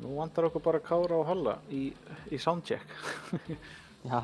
Nú vantar okkur bara Kára og Halla í soundcheck. Já,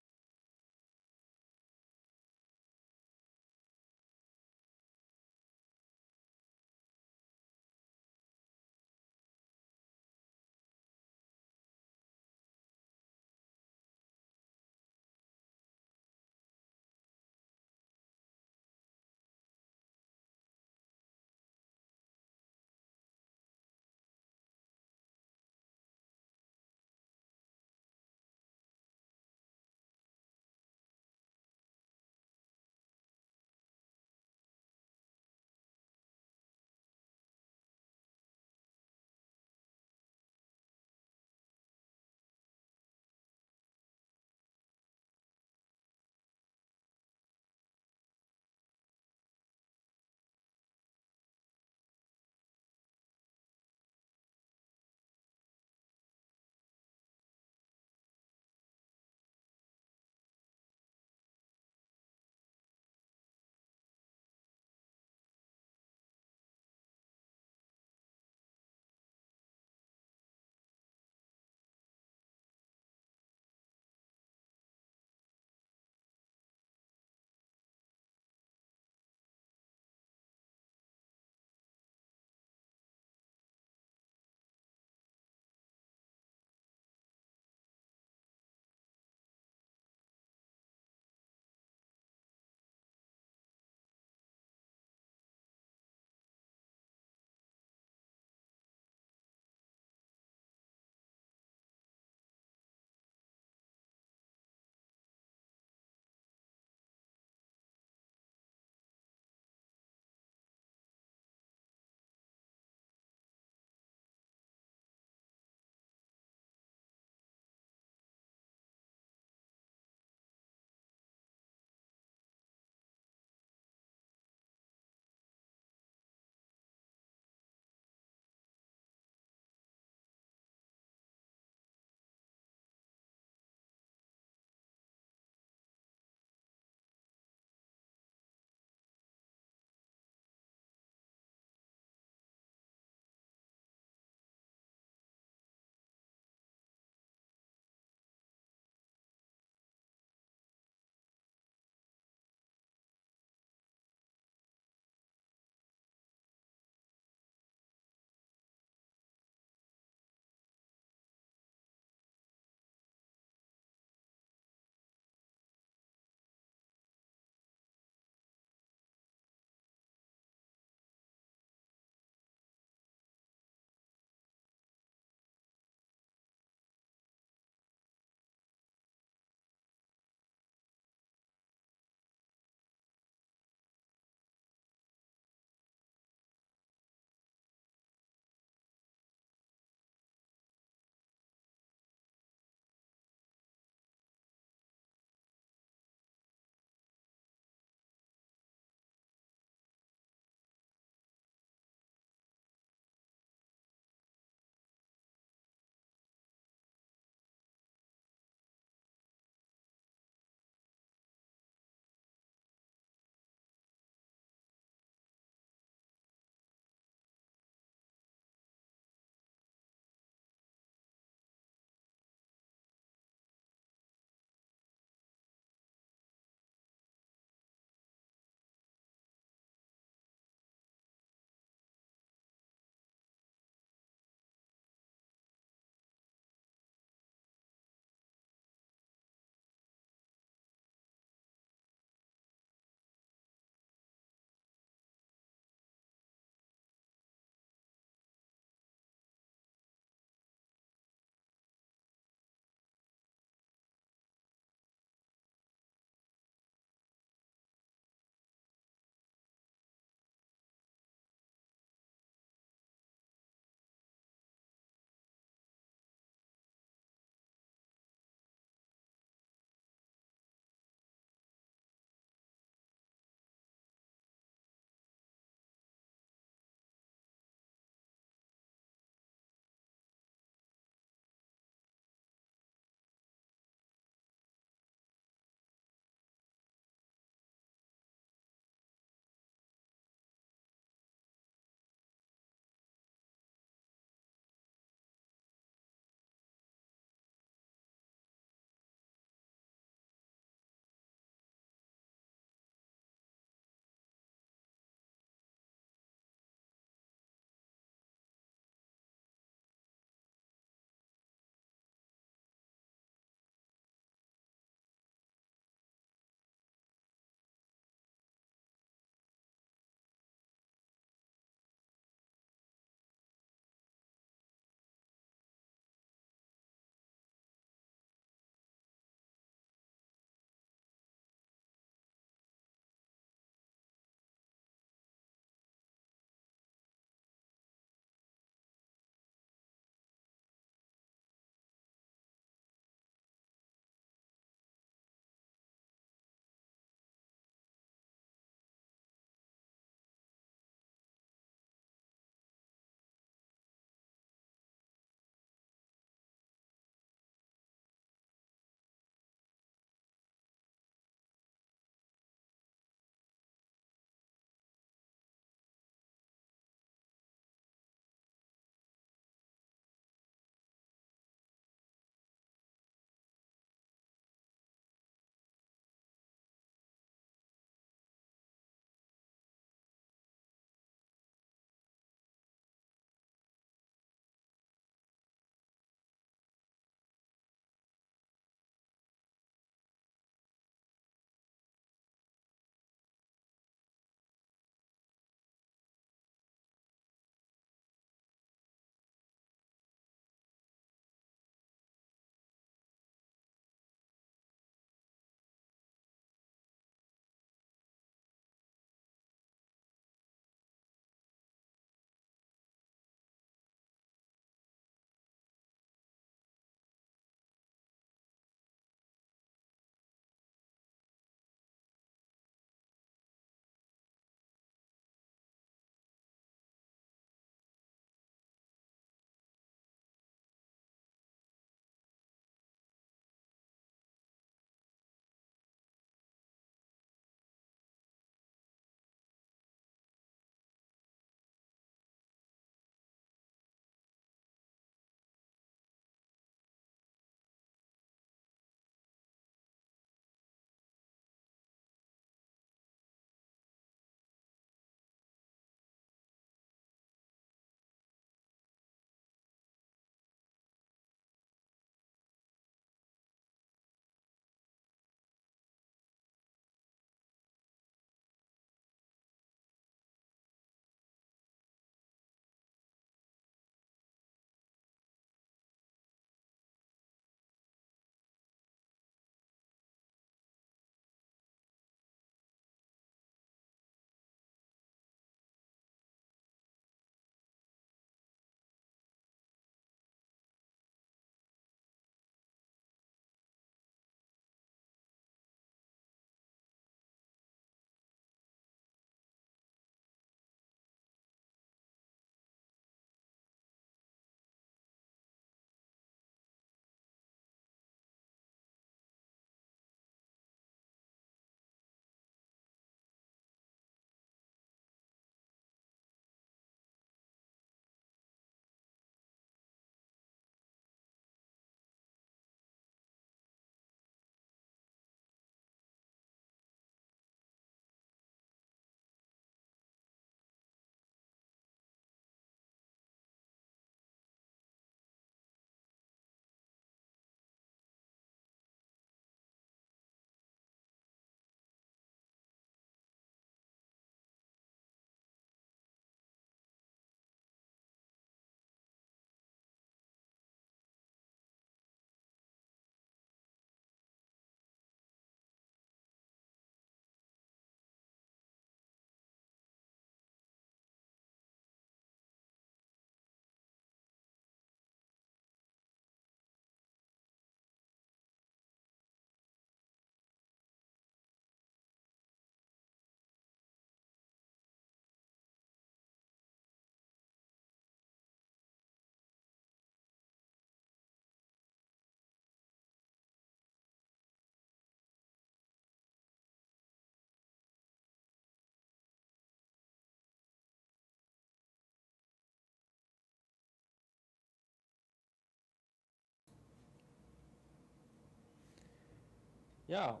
Já,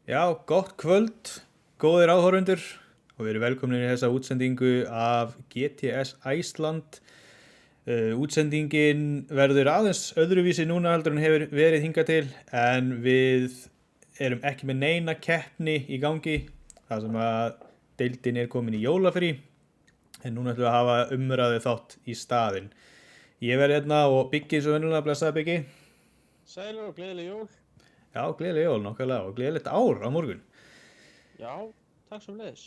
Já, gott kvöld, góðir áhorfundur og við erum velkomin í þessa útsendingu af GTS Æsland. Útsendingin verður aðeins öðruvísi núna heldur en hefur verið hingað til en við erum ekki með neina keppni í gangi þar sem að deildin er komin í jólafrí en núna ætlum við að hafa umræðu þátt í staðinn. Ég verði hérna og Biggi svo venjulega, blessaði Biggi. sælur og gleðileg jól. Já, gleðileg jól nákvæmlega og gleðilegt ár á morgun. Já, takk sem leiðis.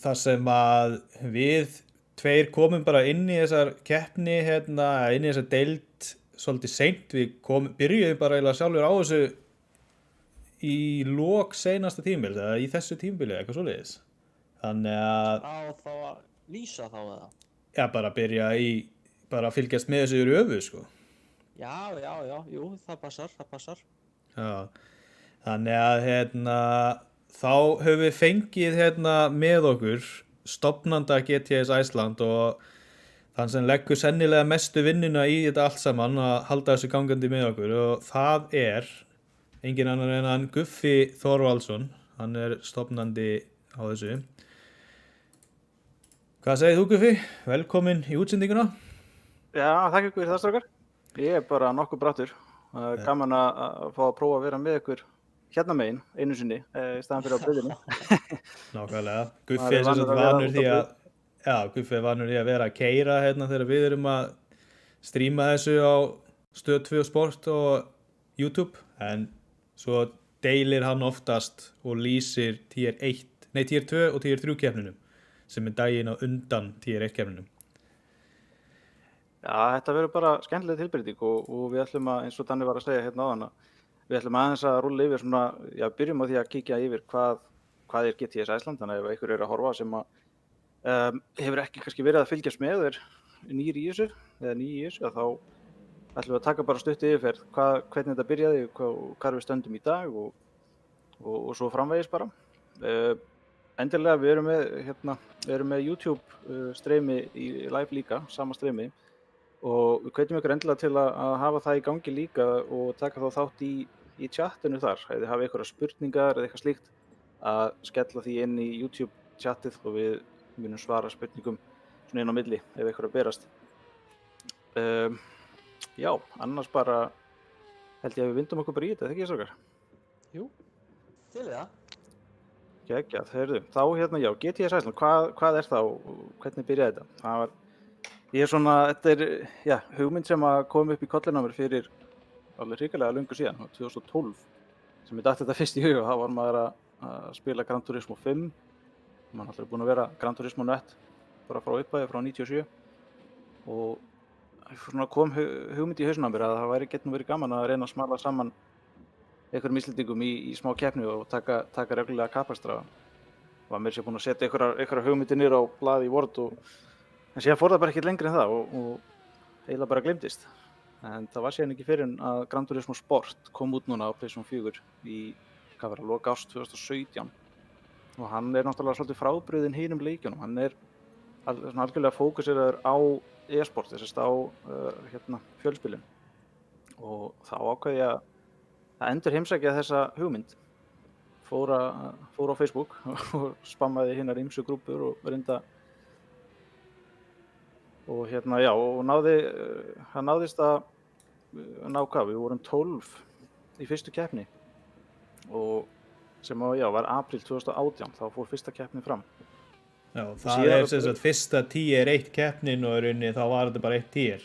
Þar sem að við tveir komum bara inn í þessar keppni inn í þessar deild svolítið seint, byrjuðum bara eiginlega sjálfur á þessu í lok seinasta tímbil eða í þessu tímbili eitthvað svoleiðis þannig að Á þá að lýsa þá eða? já, bara að fylgjast með þessu yfir öfu sko. Já, jú, það passar. Já, þannig að þá höfum við fengið með okkur stofnanda GTS Æsland og þann sem leggur sennilega mestu vinnuna í þetta allt saman að halda þessu gangandi með okkur og það er engin annar en hann Guffi Þorvaldsson, hann er stofnandi á þessu. Hvað segir þú Guffi? Velkomin í útsendinguna. Já, þakka ykkur fyrir það, strákar. Ég er bara nokkuð brattur. Gaman að fá að prófa að vera með ykkur hérna megin, einu sinni, í staðan fyrir á breyðinu. Nákvæmlega. Guffi er sem sagt vanur því að Guffi er vanur því að vera að keyra þegar við erum að stríma þessu á Stöð 2 Sport og YouTube en svo deilir hann oftast og lýsir tier 2 og tier 3 keppninum sem er daginn á undan tier 1 keppninum. Já, þetta verður bara skemmtileg tilbreyting og við ætlum að, eins og Danni var að segja hérna áðan, við ætlum aðeins að rúlla yfir svona, já, byrjum á því að kíkja yfir hvað er GTS Æsland, þannig að ef einhver er að horfa sem að hefur ekki kannski verið að fylgjast með og er nýr í þessu, þá ætlum við að taka bara stutt yfirferð hvernig þetta byrjaði, hvað við stöndum í dag og svo framvegis bara. Endilega við erum með YouTube streymi í live líka, sama streymi og við hvetjum ykkur endilega til að hafa það í gangi líka og taka þá þátt í chatinu þar. Ef þið hafa einhverjar spurningar eða eitthvað slíkt að skella því inn í YouTube chatið og við munum svara spurningum svona inn á milli ef einhverjar berast. Já, annars bara held ég að við vindum okkur bara í þetta, ekki strákar? Jú, til það. Geggjað, heyrðu, þá já, GTS Æsland, hvað er það og hvernig byrjaði þetta? Þetta er, já, hugmynd sem að kom upp í kollinu á mér fyrir alveg hrikalega löngu síðan, 2012, sem ég datt þetta fyrst í huga, þá var maður að spila Gran Turismo 5, maður alltaf er búinn að vera Gran Turismo net, bara frá upphafi, frá 97, og svona kom hugmynd í hausinn á mér að það getur verið gaman að reyna að smala saman einhverjum Íslendingum í smá keppni og taka reglulega kappakstra. Var mér sér búinn að setja einhverjar hugmyndir niður á blað í Word en síðan fór það bara ekkert lengri en það og eiginlega bara gleymdist. En það var síðan ekki fyrir en að Gran Turismo Sport kom út núna á PlayStation 4 í lok árs 2017 og hann er náttúrulega svolítið frábrugðinn hinum leikjunum. Hann er algjörlega fókuseraður á e-sport, þessast á fjölspilin og þá ákveði ég að endur heimsækja þessa hugmynd. Fór á Facebook og spammaði hinnar ýmsu grúpur og reynda og það náðist að ná hvað, við vorum 12 í fyrstu keppni og sem var apríl 2018, þá fór fyrsta keppni fram. Já, það er sem sagt fyrsta tier 1 keppnin og í rauninni þá var þetta bara 1 tier.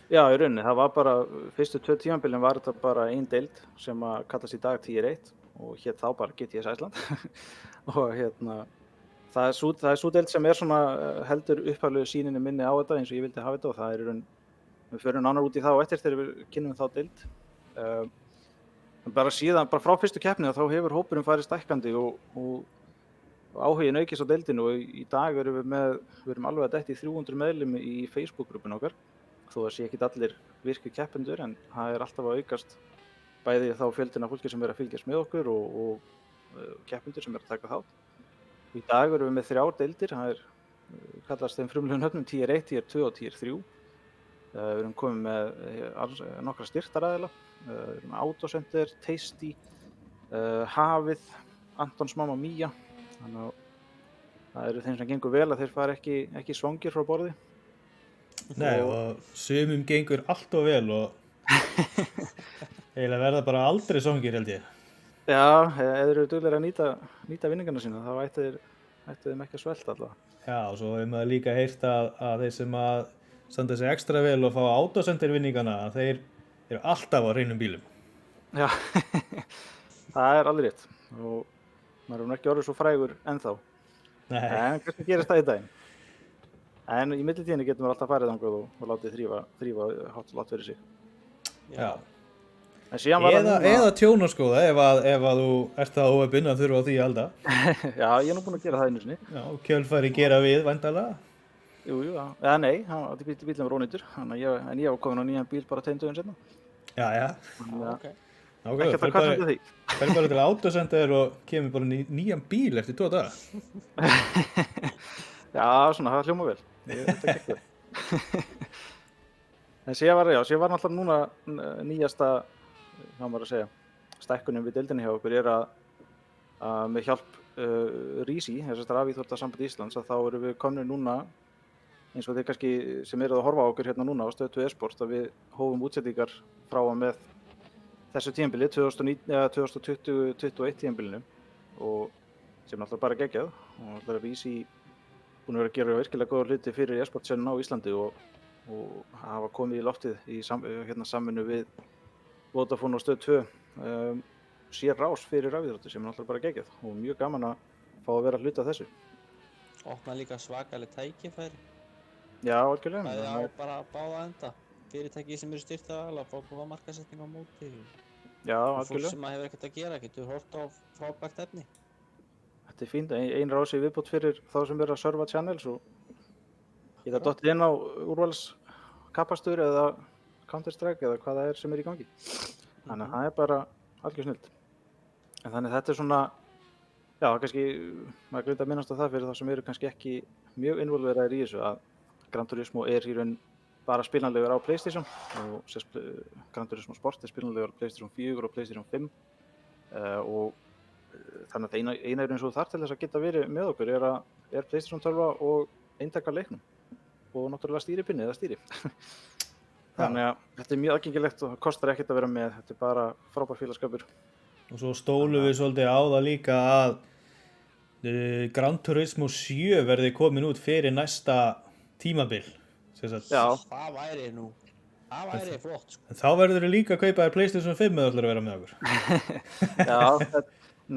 Já, í rauninni, það var bara, fyrstu 2 tímabilin var þetta bara ein deild sem að kallast í dag tier 1 og hét þá bara GTS Æsland og það er svo deild sem er svona heldur upphaflegu sýninni minni á þetta eins og ég vildi hafa þetta og það er í raun, við förum nánar út í það og eftir þegar við kynnum þá deild. Bara frá fyrstu keppni þá hefur hópurinn farið stækkandi og áhuginn aukist á deildinu og í dag við erum alveg að detti 300 meðlimi í Facebook-grúppinu okkar. Þó það sé ekki allir virkir keppendur en það er alltaf að aukast bæði þá fjöldin af fólki sem er að fylgjast með okkur og keppendur sem er að taka þátt. Í dag erum við með 3 deildir, það kallast þeim frumlegum nöfnum tier 1, tier 2 og tier 3 Við erum komið með nokkra styrktaraðila. Við erum með Autocenter, Tasty, Hafið, Antons Mamma Mía. Þannig að það eru þeim sem gengur vel að þeir fara ekki svangir frá borði. Nei, og sumum gengur allt of vel og eiginlega verða bara aldrei svangir held ég. Já, ef þeir eru duglegir að nýta vinningana sína, þá ættu þeim ekki að svelta allavega. Já, og svo hefur maður líka heyrt að þeir sem að standa sig ekstra vel og fá Autocenter vinningana, að þeir eru alltaf á hreinum bílum. Já, það er alveg rétt og maður er nú ekki orðið svo frægur ennþá. Nei, En kannski gerist það í daginn. En í millitíðinni getum við alltaf farið þangað og látið þrífa hátt og látt fyrir sig. já. En síðan var Eða tjónaskoða ef að þú ert það óöpinn að þurfa á því að halda. Já, ég er nú búinn að gera það einu sinni. Já, kjölfari gera við væntanlega. Jú, eða nei, bílinn var ónýtur, en ég var komin á nýjan bíl bara 2 dögum seinna. Já. Þannig að Nákvæmlega, ekki að kvarta undan því. fer bara til Autocenter og kemur bara nýjan bíl eftir 2 daga. Já, svona, það hljóma vel. Þetta gekk vel. En síðan var náttúrulega núna nýjasta, hvað maður að segja, stækkunin við deildinni hjá okkur að með hjálp RÍSI, þessast Rafíþróttasamband Íslands, að þá erum við komnir núna, eins og þeir kannski sem eru að horfa á okkur hérna núna á Stöð 2 e-sport, að við hófum útsendingar frá og með þessu tímabili, 2020-21 tímabilinu og sem náttúrulega bara geggjað og náttúrulega RÍSI búin að vera að gera virkilega góða hluti fyrir e-sportsenuna á Íslandi og hafa komið í loftið í samvinnu við Vodafone og Stöð 2 sér rás fyrir rafíþróttir sem er náttúrulega bara geggjað og mjög gaman að fá að vera hluti af þessu. Opna líka svakaleg tækifæri. Já, algjörlega. Bæði á bara báða enda. Fyrirtæki sem eru styrktaraðilar fá góða markaðssetningu á móti. Já, Og fólk algjörlega. sem hefur ekkert að gera getur hort á frábært efni. Þetta er fínt, ein rás í viðbót fyrir þá sem eru að serva channels og geta dottið inn á úrvalskapastur eða Counter-Strike eða hvað það er sem er í gangi. Þannig að það er bara algjör snilld. En þannig þetta er svona, já, kannski, maður gleymdi að minnast á það fyrir þá sem eru kannski ekki mjög involveraðir í þessu að Gran Turismo er í raun bara spilanlegur á PlayStation og Gran Turismo Sport er spilanlegur á PlayStation 4 og PlayStation 5 og þannig að eina eins og þar til þess að geta verið með okkur er PlayStation 12 og eintak af leiknum og náttúrulega stýripinni eða stýri. Þannig að þetta er mjög aðgengilegt og kostar ekkert að vera með, þetta er bara frábær félagskapur. Og svo stólum við svolítið á það líka að Gran Turismo 7 verði komin út fyrir næsta tímabil. Já, Það væri flott, sko. En þá verður við líka að kaupa þér PlayStation 5 eða ætlar að vera með okkur. já,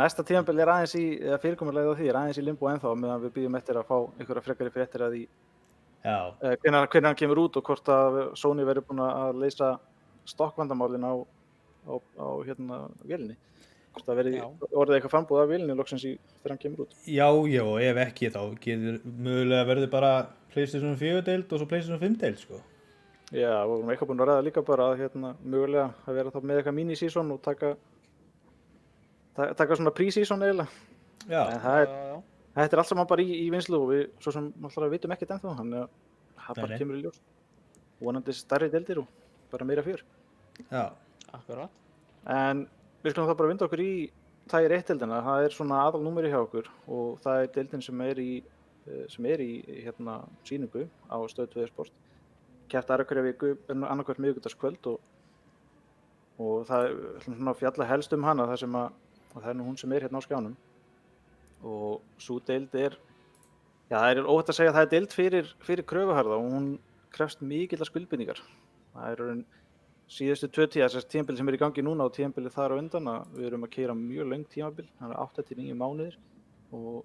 næsta tímabil er aðeins eða fyrirkomulagið á því er aðeins í limbo ennþá meðan við bíðum eftir að fá einhverja frekari fréttir að því Já, hvenær hann kemur út og hvort að Sony verður búin að leysa stokkvandamálin á vélinni. Hvort það verði Já. orðið eitthvað frambúð af vélinni loksins þegar hann kemur út. já, ef ekki þá getur mögulega verður bara PlayStation 4 deild og svo PlayStation 5 deild, sko. Já, og við erum eitthvað búin að ræða líka bara að mögulega að vera þá með eitthvað mini-season og taka svona pre-season eiginlega. Já, En það er, Já. þetta er allt saman bara í vinslu og við svo sem náttúrulega vitum ekkert ennþá, þannig að það bara Nei. kemur í ljós. Vonandi stærri deildir og bara meira fjör. já, Akkurat. En við skulum þá bara vinda okkur í Tier 1 deildina. Það er svona aðalnúmeri hjá okkur og það er deildin sem er í sýningu á Stöð 2 e-sport. Keppt aðra hverja viku, annarkvært miðvikudagskvöld og það er svona fjalla helst hana þar sem að það er nú hún sem er hérna á skjánum. Og sú deild er, já, það er óhætt að segja að það er deild fyrir kröfuharða og hún krefst mikillar skuldbindingar. Það er síðustu 2 tíðar, þess tímabili sem er í gangi núna og tímabili þar á undan að við erum að keyra mjög löng tímabil, það er 8-9 mánuðir og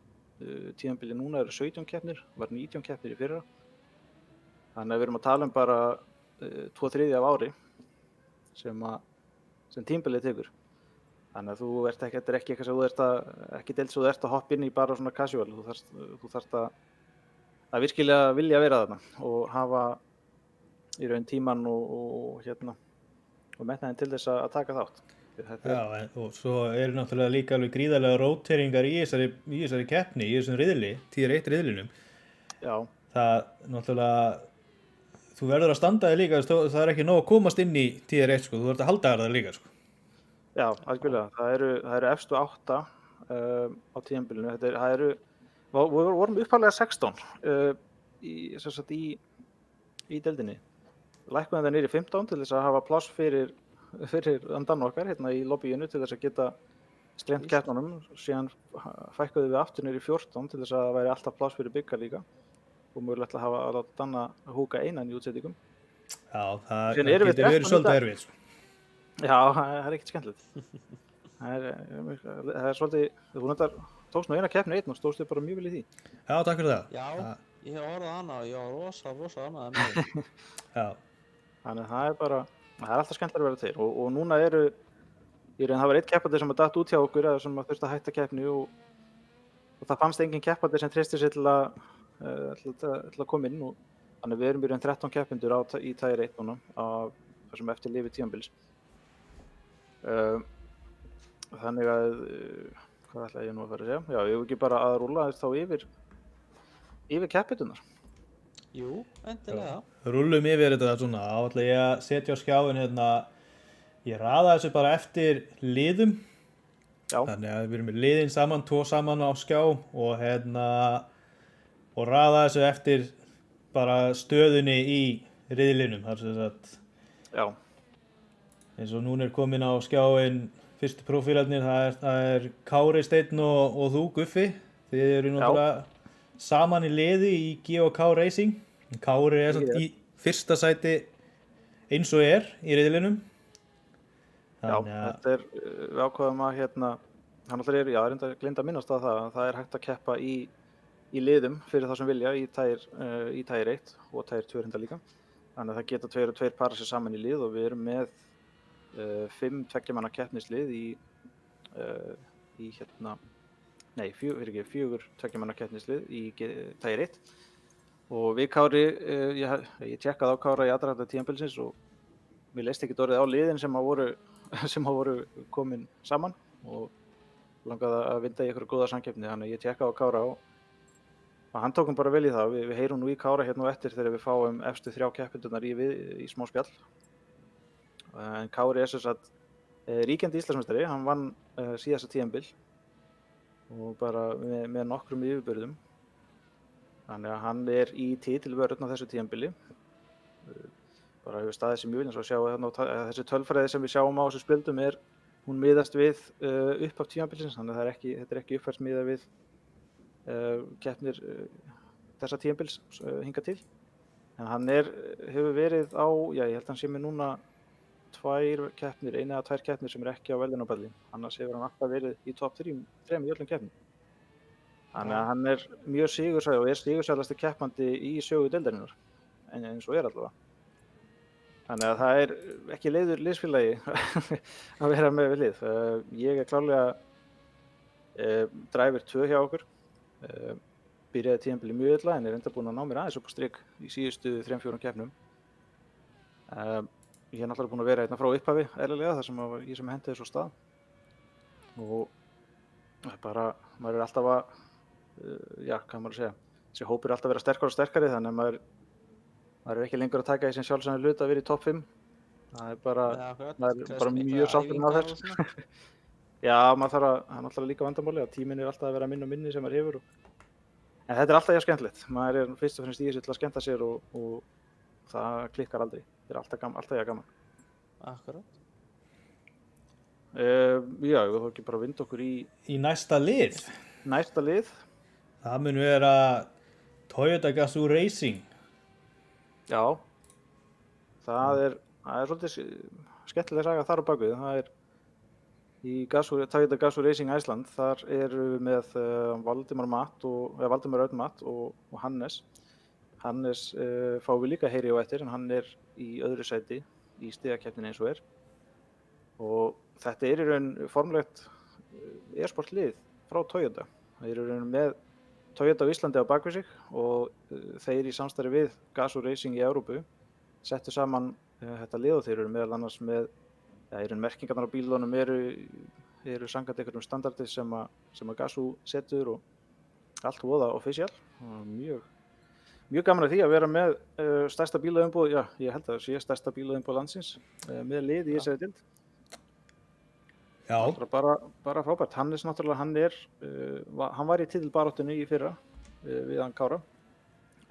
tímabili núna eru 17 keppnir, var 19 keppnir í fyrra. Þannig að við erum að tala bara 2/3 af ári sem tímabilið tekur. Þannig að þetta er ekki eitthvað sem ekki deild sem þú ert að hoppa inn í bara svona casual. Þú þarft að virkilega vilja vera þarna og hafa í raun tímann og metnaðinn til þess að taka þátt. já, og svo eru náttúrulega líka alveg gríðarlega róteringar í þessari keppni, í þessum riðli, Tier 1 riðlinum. Já, Það náttúrulega þú verður að standa þig líka, það er ekki nóg að komast inn í TR1 sko, þú verður að halda þér það líka sko. Já, algjörlega. Það eru efstu 8 á tímabilinu. Við vorum upphaflega 16 sem sagt í deildinni. Lækkuðum það niður í 15 til þess að hafa pláss fyrir andan okkar hérna í lobbyinu til þess að geta streymt keppnunum. Síðan fækkuðum við aftur niður í 14 til þess að það væri alltaf pláss fyrir byggar líka. Og mögulegt að hafa að danna húka einan í útsettingum. Já, það Síðan erum við getur verið 13 í svolítið dag. erfitt sko. Já, það er ekkert skemmtilegt. Það er svolítið, þú náttúrulega tókst nú eina keppni einn og stóðst þið bara mjög vel í því. Já, takk fyrir það. Já, ég hef orðað hana og ég var rosa ánægður með því. Já, Þannig að það er alltaf skemmtilega að vera til. Og núna það var einn keppandi sem datt út hjá okkur eða sem þurfti að hætta keppni og það fannst engin keppandi sem treysti sér til að koma inn. Og þannig við erum í raun 13 keppendur í Tier 1 núna það sem eftir lifi tímabils. Þannig að, hvað ætla ég nú að fara að segja? Já, ég vil ekki bara að rúlla þá yfir keppendunar. Jú, endilega. rúllum yfir þetta svona, þá ætla ég að setja á skjáin hérna, ég raða þessu bara eftir liðum. Já. Þannig að við erum með liðin saman, 2 saman á skjá og og raða þessu eftir bara stöðunni í riðlinum, þar sem sagt. Já. Eins og núna komin á skjáin fyrstu prófílarnir, það er Kári Steinn og þú Guffi. Þið eru náttúrulega saman í liði í G&K Racing. Kári er samt í fyrsta sæti eins og í riðlinum. Já, þetta við ákvaðum að hann alltaf reynda að glinda að minnast á það er hægt að keppa í liðum fyrir það sem vilja í Tier 1 og Tier 2 reynda líka. Þannig að það geta 2 og 2 para sér saman í lið og við erum með 5 tveggjamanna keppnislið fjögur tveggjamanna keppnislið í Tier 1 og við Kári, ég tjekkaði á Kára í aðdraganda tímabilsins og mér leist ekki orðið á liðin sem voru komin saman og langaði að vinda í einhverju góða samkeppni, þannig að ég tjekkaði á Kára og hann tókum bara vel í það. Við heyrum nú í Kára hérna og eftir þegar við fáum efstu 3 keppendurnar í smá spjall. En Kári er sem sagt ríkjandi Íslandsmeistari, hann vann síðasta tímabil og bara með nokkrum yfirburðum. Þannig að hann er í titilvörn á þessu tímabili. Bara hefur staðið sig mjög vel, eins og að sjá þarna þessi tölfræði sem við sjáum á þessu spjöldum hún miðast við upphaf tímabilsins, þannig að þetta er ekki uppfærsmiðað við keppnir þessa tímabils hingað til. En hann hefur verið á, ég held að hann sé með núna 2 keppnir, 1 eða 2 keppnir sem ekki á verðlaunapalli. Annars hefur hann alltaf verið í topp 3 í öllum keppnum. Þannig að hann er mjög sigursæll og sigursælasti keppandi í sögu deildarinnar, eins og allavega. Þannig að það er ekki leiður liðsfélagi að vera með við lið. Ég klárlega driver 2 hjá okkur. Byrjaði tímabili mjög illa en er enda búinn að ná mér aðeins upp á strik í síðustu 3-4 keppnum. Ég er náttúrulega búinn að vera hérna frá upphafi eðlilega, þar sem ég henti þessu á stað. Og bara, maður er alltaf að, hvað maður að segja, þessi hópur er alltaf að vera sterkari og sterkari, þannig að maður er ekki lengur að taka í sem sjálfsagðan hlut að vera í topp 5. Það er bara mjög sáttur með þess. Já, það er náttúrulega líka vandamáli að tíminn er alltaf að vera minni og minni sem maður hefur. En þetta er alltaf skemmtilegt. Maður er fyrst og fremst í þessu til að skemmta sér og það klikkar aldrei. Þetta er alltaf gaman. Akkurat. Já, við þó ekki bara vinda okkur í næsta lið. Næsta lið. Það mun vera Toyota Gazoo Racing. Já, það er svolítið skemmtileg saga þar á bakvið. Það er í Toyota Gazoo Racing Iceland. Þar eru við með Valdimar Örn Matt og Hannes. Hannes fáum við líka heyri á eftir, en hann er í öðru sæti í stigakeppninni eins og Og þetta í raun formlegt e-sport lið frá Toyota. Þeir eru í raun með Toyota á Íslandi á bakvið sig og þeir í samstarfi við Gazoo Racing í Evrópu settu saman þetta lið og þeir eru meðal annars með merkingarnar á bílunum eru samkvæmt einhverjum standardi sem að Gazoo setur og allt voða official og mjög mjög gaman að því að vera með stærsta bílaumboð, já, ég held að það sé stærsta bílaumboð landsins með lið í þessari deild. Já, Bara frábært. Hannes náttúrulega, hann var í titilbaráttunni í fyrra við hann Kára,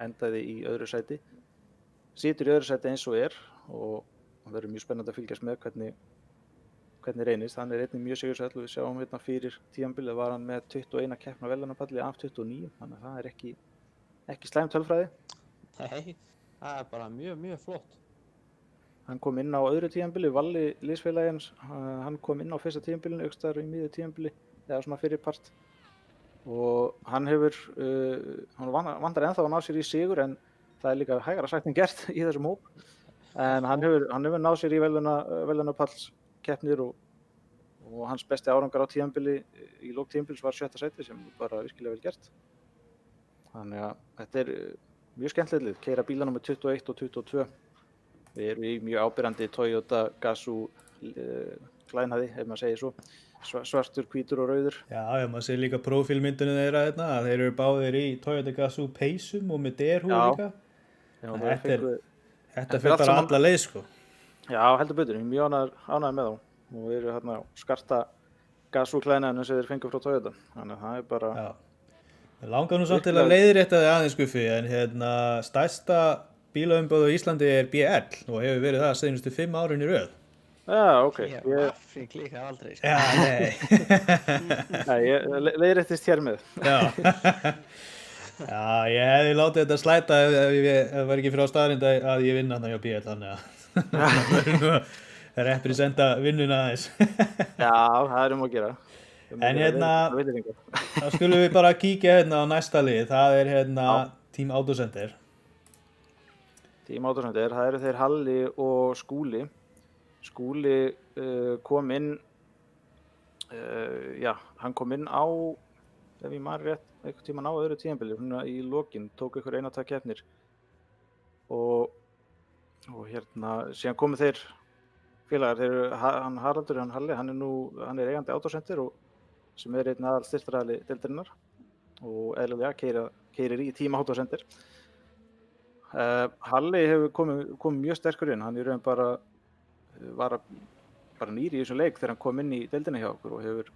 endaði í öðru sæti, situr í öðru sæti eins og og það verður mjög spennandi að fylgjast með hvernig reynist. Hann einnig mjög sigursæll og við sjáum hérna fyrir tímabilið var hann með 21 keppna verðlaunapalli af 29, þannig að það er ekki slæm tölfræði. Nei, það er bara mjög flott. Hann kom inn á öðru tímabili, Valli liðsfélagins, hann kom inn á fyrsta tímabilinu, aukstar í miðju tímabili, eða svona fyrir part. Og hann vantar ennþá að ná sér í sigur, en það er líka hægara sagt en gert í þessum hóp. En hann hefur náð sér í verðlaunapallskeppnir og hans besti árangur á tímabili í lok tímabils var 7. sæti sem bara virkilega vel gert. Þannig að þetta er mjög skemmtilegt lið, keyra bílana með 21 og 22. Við erum í mjög ábyrrandi Toyota Gazoo klæðnaði, ef maður segir svo. Svartur, hvítur og rauður. já, maður sé líka prófílmyndunum þeirra hérna, að þeir eru báðir í Toyota Gazoo peysum og með derhúfu Já. líka. Já, Þetta fyrir bara alla leið, sko. Já, heldur betur, ég er mjög ánægður með þá. Og við erum hérna skarta Gazoo klæðnaðinu sem þeir fengu frá Toyota. Þannig að það er bara... Já. Mér langar nú samt til að leiðrétta þig aðeins, Guffi, en stærsta bílaumboð á Íslandi er BL og hefur verið það seinustu 5 árin í röð. Já, ok. Ég klíka aldrei, sko. Já, nei. Nei, ég leiðréttist hér með. Já. Já, ég hefði látið þetta slæta ef það var ekki frá staðrind að ég vinna þarna hjá BL, þannig að það verður nú að representa vinnuna aðeins. Já, það er að gera. En þá skulum við bara kíkja á næsta lið, það er Team Autocenter. Team Autocenter, það eru þeir Halli og Skúli. Skúli kom inn, hann kom inn á, ef ég man rétt, einhvern tímann á öðru tímabili, í lokin, tók ykkur 1-2 keppnir og síðan komu þeir félagar, hann Haraldur, hann Halli, hann er eigandi Autocenter og sem er einn aðal styrktaraðili deildarinnar og eðlilega keyrir í Team Autocenter. Halli hefur komið mjög sterkur inn, hann í raun var bara nýr í þessum leik þegar hann kom inn í deildina hjá okkur og hefur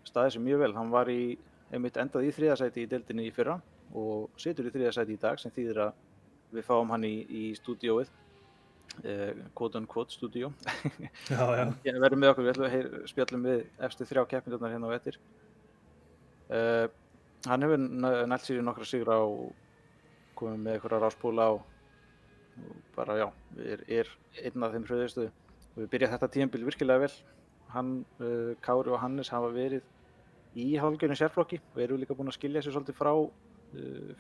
staðið sig mjög vel. Hann var endaði í 3. sæti í deildinni í fyrra og situr í 3. sæti í dag sem þýðir að við fáum hann í stúdíóið, quote unquote stúdíó. Já. Við verðum með okkur, við spjallum við efstu 3 keppnirnar hérna á eftir. Hann hefur nælt sér í nokkra sigra og komið með einhverja ráspóla og bara er einn af þeim hröðustu. Og við byrjað þetta tímabil virkilega vel. Hann, Kári og Hannes hafa verið í hálfgerðum sérflokki og eru líka búin að skilja sig svolítið frá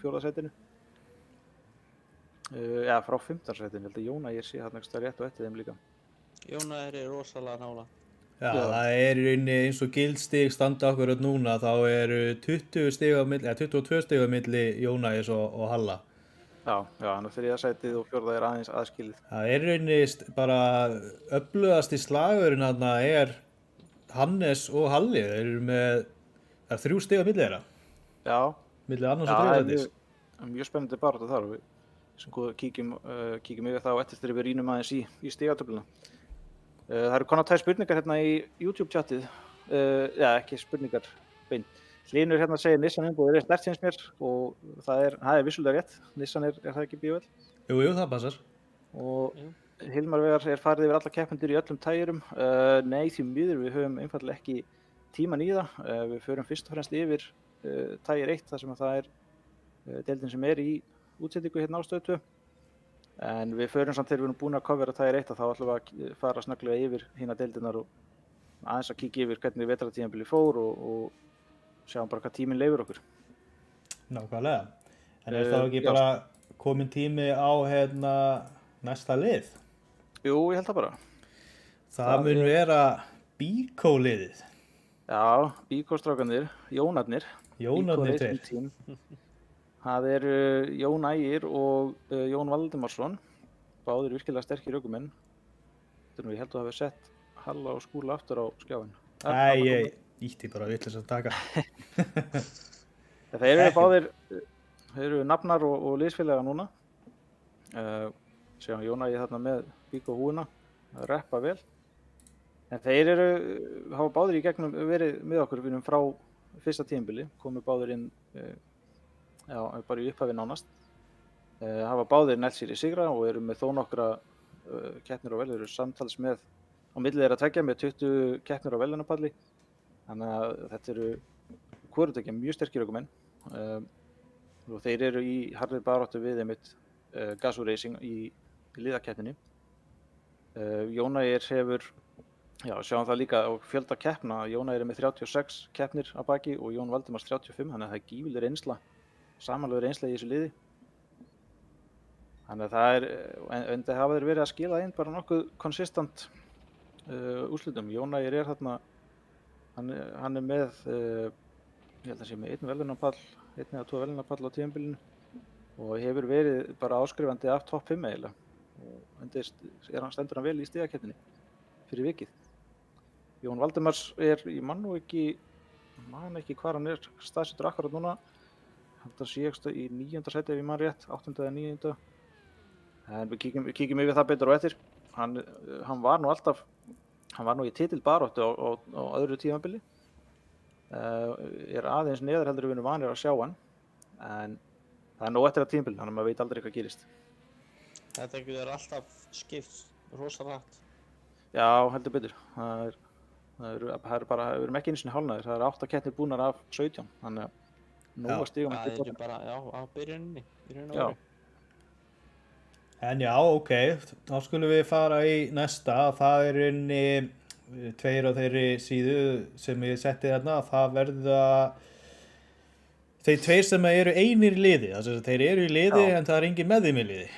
4. sætinu. Frá 5. sætinu, ég held að Jóna sé þarna einhvers staðar rétt og eftir þeim líka. Jóna er rosalega nála. Já, það er í rauninni eins og gildstig standa okkur núna, þá eru 22 stig á milli Jónæs og Halla. Já, hann er 3. sætið og 4. er aðeins aðskilið. Það er í rauninni bara öflugasti slagurinn þarna er Hannes og Halli, þeir eru með 3 stig á milli þeirra. Já. Milli annars og 3. sætis. Það er mjög spennandi barátta þar og við kíkjum yfir það og eftir þegar við rýnum aðeins í stigatöfluna. Það eru konar 2 spurningar hérna í YouTube-chatið, ekki spurningar beint. Hlynur hérna segir Nissan umbúðir er sterkt finnst mér og það er vissulega rétt. Nissan er það ekki bíóvel? Jú, það passar. Og Hilmar Vegar er farið yfir alla keppendur í öllum tæjurum. Nei, því miður, við höfum einfaldlega ekki tíman í það. Við förum fyrst og fremst yfir tæjur 1, þar sem það er deildin sem er í útsendingu hérna á Stöð 2. En við förum samt þegar við erum búin að covera tæjur 1 þá ætlum við að fara snögglega yfir hina deildinar og aðeins að kíkja yfir hvernig vetrartímabilið fór og sjáum bara hvað tíminn leyfir okkur. Nákvæmlega. En er það ekki bara komin tími á næsta lið? Jú, ég held það bara. Það mun vera Bíkó-liðið. Já, Bíkó-strákarnir, Jónarnir. Jónarnir þeir. Það eru Jón Ægir og Jón Valdimarsson. Báðir virkilega sterkir ökumenn. Ég held að hafa sett Halla og Skúla aftur á skjáin. Nei, ég ítti bara vitlaust að taka. Þeir eru báðir, eru nafnar og liðsfélaga núna. Sjáum Jón Ægi þarna með bík og húina, að reppa vel. En þeir hafa báðir í gegnum verið með okkur frá fyrsta tímabili, komu báðir inn bara í upphafi nánast. Hafa báðir nælt sér í sigra og eru með þó nokkra keppnir á vel, eru samtals með á milli þeirra tveggja með 20 keppnir á velunapalli. Þannig að þetta eru hvorutveggja mjög sterkir ökumenn. Og þeir eru í harðri baráttu við einmitt Gazoo Racing í liðakeppninni. Jón Ægir hefur, sjáum það líka á fjölda keppna, Jón Ægir með 36 keppnir að baki og Jón Valdimars 35, þannig að það gífurleg reynsla, samanlögð reynsla í þessu liði. Þannig að það en það hafa þeir verið að skila inn bara nokkuð konsistent úrslitum. Jón Ægir þarna, hann með, ég held að sé með 1 velunapall, 1 eða 2 velunapall á tímabilinu og hefur verið bara áskrifandi af topp 5 eiginlega. Og stendur hann vel í stigakeppninni fyrir vikið. Jón Valdimars ég man ekki hvar hann staðsettur akkurat núna. Hann sé í 9. sæti ef ég man rétt, 8. eða 9. En við kíkjum yfir það betur á eftir. Hann var nú í titilbaráttu á öðru tímabili. Aðeins neðar heldur við vanir að sjá hann. En það nóg eftir að tímabili, þannig að maður veit aldrei hvað gerist. Þetta getur alltaf skipt rosa rætt. Já, heldur betur. Við erum ekki einu sinni hálfnaðir. Það 8 keppnir búnar af 17. Þannig að nóg að stigum ekki bótt. Það bara, á byrjuninni. Já. En ok, þá skulum við fara í næsta. Það inni 2 á þeirri síðu sem ég setti þarna. Það verða þeir 2 sem eru einir í liði. Þess að þeir eru í liði en það engin með þeim í liði.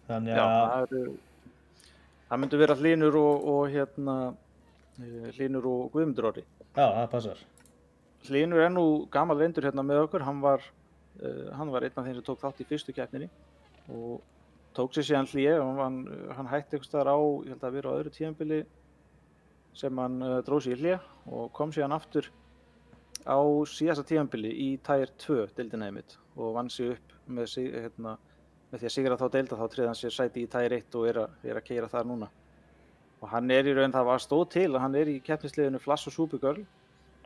Þannig að það myndi vera Hlynur og Hlynur og Guðmundur Orri. Já, það passar. Hlynur nú gamal reyndur með okkur. Hann var einn af þeim sem tók þátt í fyrstu keppninni og tók sér síðan hlé. Hann hætti einhvers staðar ég held að vera á öðru tímabili sem hann dróð sér í hlé og kom síðan aftur á síðasta tímabili í Tire 2 deildina einmitt og vann sig upp með því að sigra þá deilda, þá tryggði hann sér sæti í Tire 1 og er að keyra þar núna. Og hann í raun, það stóð til að hann í keppnisliðinu Flash og Supergirl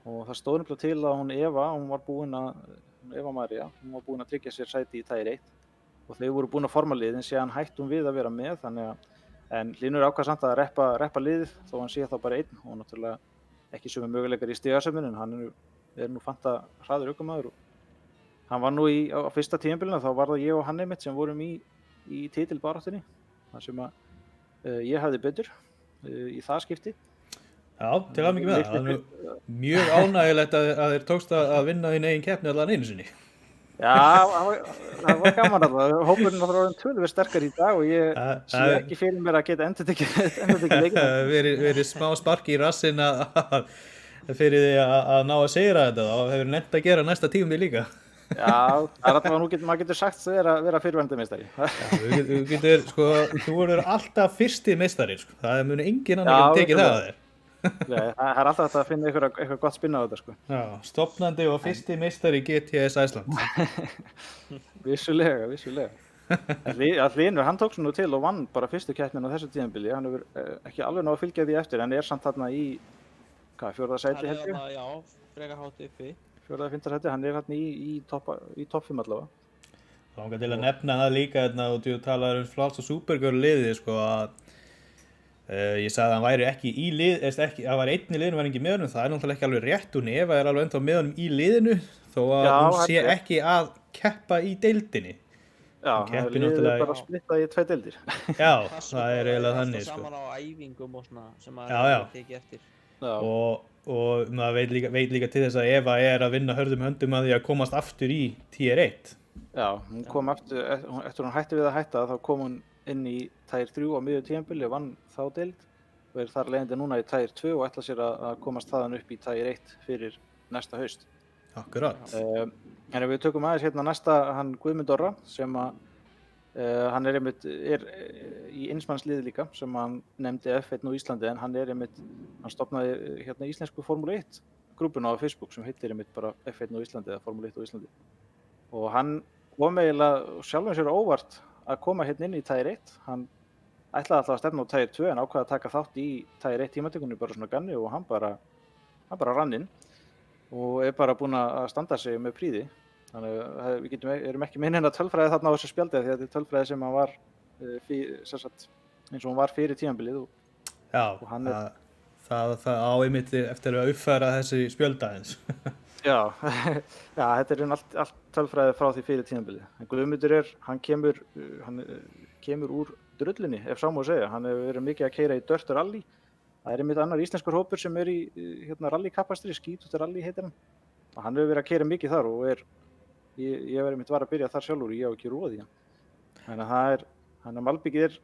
og það stóð nefnilega til að hún Eva María, hún var búin að tryggja sér sæti í Tire 1 og þau voru búin að forma liðin síðan hættum við að vera með, en Hlynur ákvað samt að reppa liðið þó hann sé þá bara einn og náttúrulega ekki sömu möguleikar í stigasöfnun en hann nú fanta hraður ökumaður og hann var nú á fyrsta tímabilinu, þá var það ég og hann einmitt sem vorum í titilbaráttunni þar sem ég hafði betur í það skipti. Já, til hamingju með það. Það nú mjög ánægilegt að þeir tókst að vinna þín eigin keppni allan einu sinni. Já, það var gaman alltaf. Hópurinn var orðinn töluvert sterkari í dag og ég sé ekki fyrir mér að geta endurtekið leikina. Verið smá sparki í rassinn fyrir því að ná að sigra þetta og hefur nennt að gera næsta tímabil líka. Já, maður getur sagt að vera fyrrverandi meistari. Þú verður alltaf fyrsti meistari, sko. Það muni engin annar tekið það að þér. Nei, það alltaf hægt að finna eitthvað gott spinn á þetta, sko. Já, stofnandi og fyrsti meistari GTS Iceland. Vissulega. Hlynur, hann tók svo nú til og vann bara fyrstu keppnina á þessu tímabili. Hann hefur ekki alveg náð að fylgja því eftir, en samt þarna í 4. sæti held ég. Já, frekar hátt uppi. 4. eða 5. sæti, hann þarna í topp 5 allavega. Langar til að nefna það líka og þú talaður Flash og Supergirl liðið, sko, að ég sagði að hann væri ekki í lið, það var einn í liðinu, var ekki með honum, það náttúrulega ekki alveg rétt og Eva alveg ennþá með honum í liðinu þó að hún sé ekki að keppa í deildinni. Já, liðið bara splittað í 2 deildir. Já, það eiginlega þannig, sko. Saman á æfingum og svona sem maður tekið eftir. Og maður veit líka til þess að Eva að vinna hörðum höndum að því að komast aftur í Tier 1. Já, hún kom aftur, eftir hún hætti við að hætta þá kom hún inn í Tire 3 á miðju tímabili og vann þá deild og þar leiðandi núna í Tire 2 og ætla sér að komast þaðan upp í Tire 1 fyrir næsta haust. Akkurat. En ef við tökum aðeins næsta, hann Guðmund Orra sem hann einmitt í einsmannsliði líka sem hann nefndi F1 á Íslandi en hann hann stofnaði íslensku Formúlu 1 grúpuna á Facebook sem heitir einmitt bara F1 á Íslandi eða Formúlu 1 á Íslandi. og hann kom eiginlega sjálfum sér á óvart að koma hérna inn í Tier 1. Hann ætlaði alltaf að stefna á Tier 2 en ákvaði að taka þátt í Tier 1 tímatökunni bara svona ganni og hann bara rann inn og bara búinn að standa sig með prýði. Þannig að við erum ekki með neina tölfræði þarna á þessu spjaldi því að þetta er tölfræði sem hann var eins og hún var fyrir tímabilið og hann það á einmitt eftir að uppfæra þessi spjöld aðeins. Já, þetta er allt tölfræði frá því fyrir tímabilið. En Guðmundur hann kemur úr drullinni, ef sá má segja. Hann hefur verið mikið að keyra í Dirt Rally. Það er einmitt annar íslenskur hópur sem í rallykappakstri, Skítugt Rally heitir hann. Og hann hefur verið að keyra mikið þar og ég var einmitt að byrja þar sjálfur og ég á ekki roð í hann. Þannig að malbyggið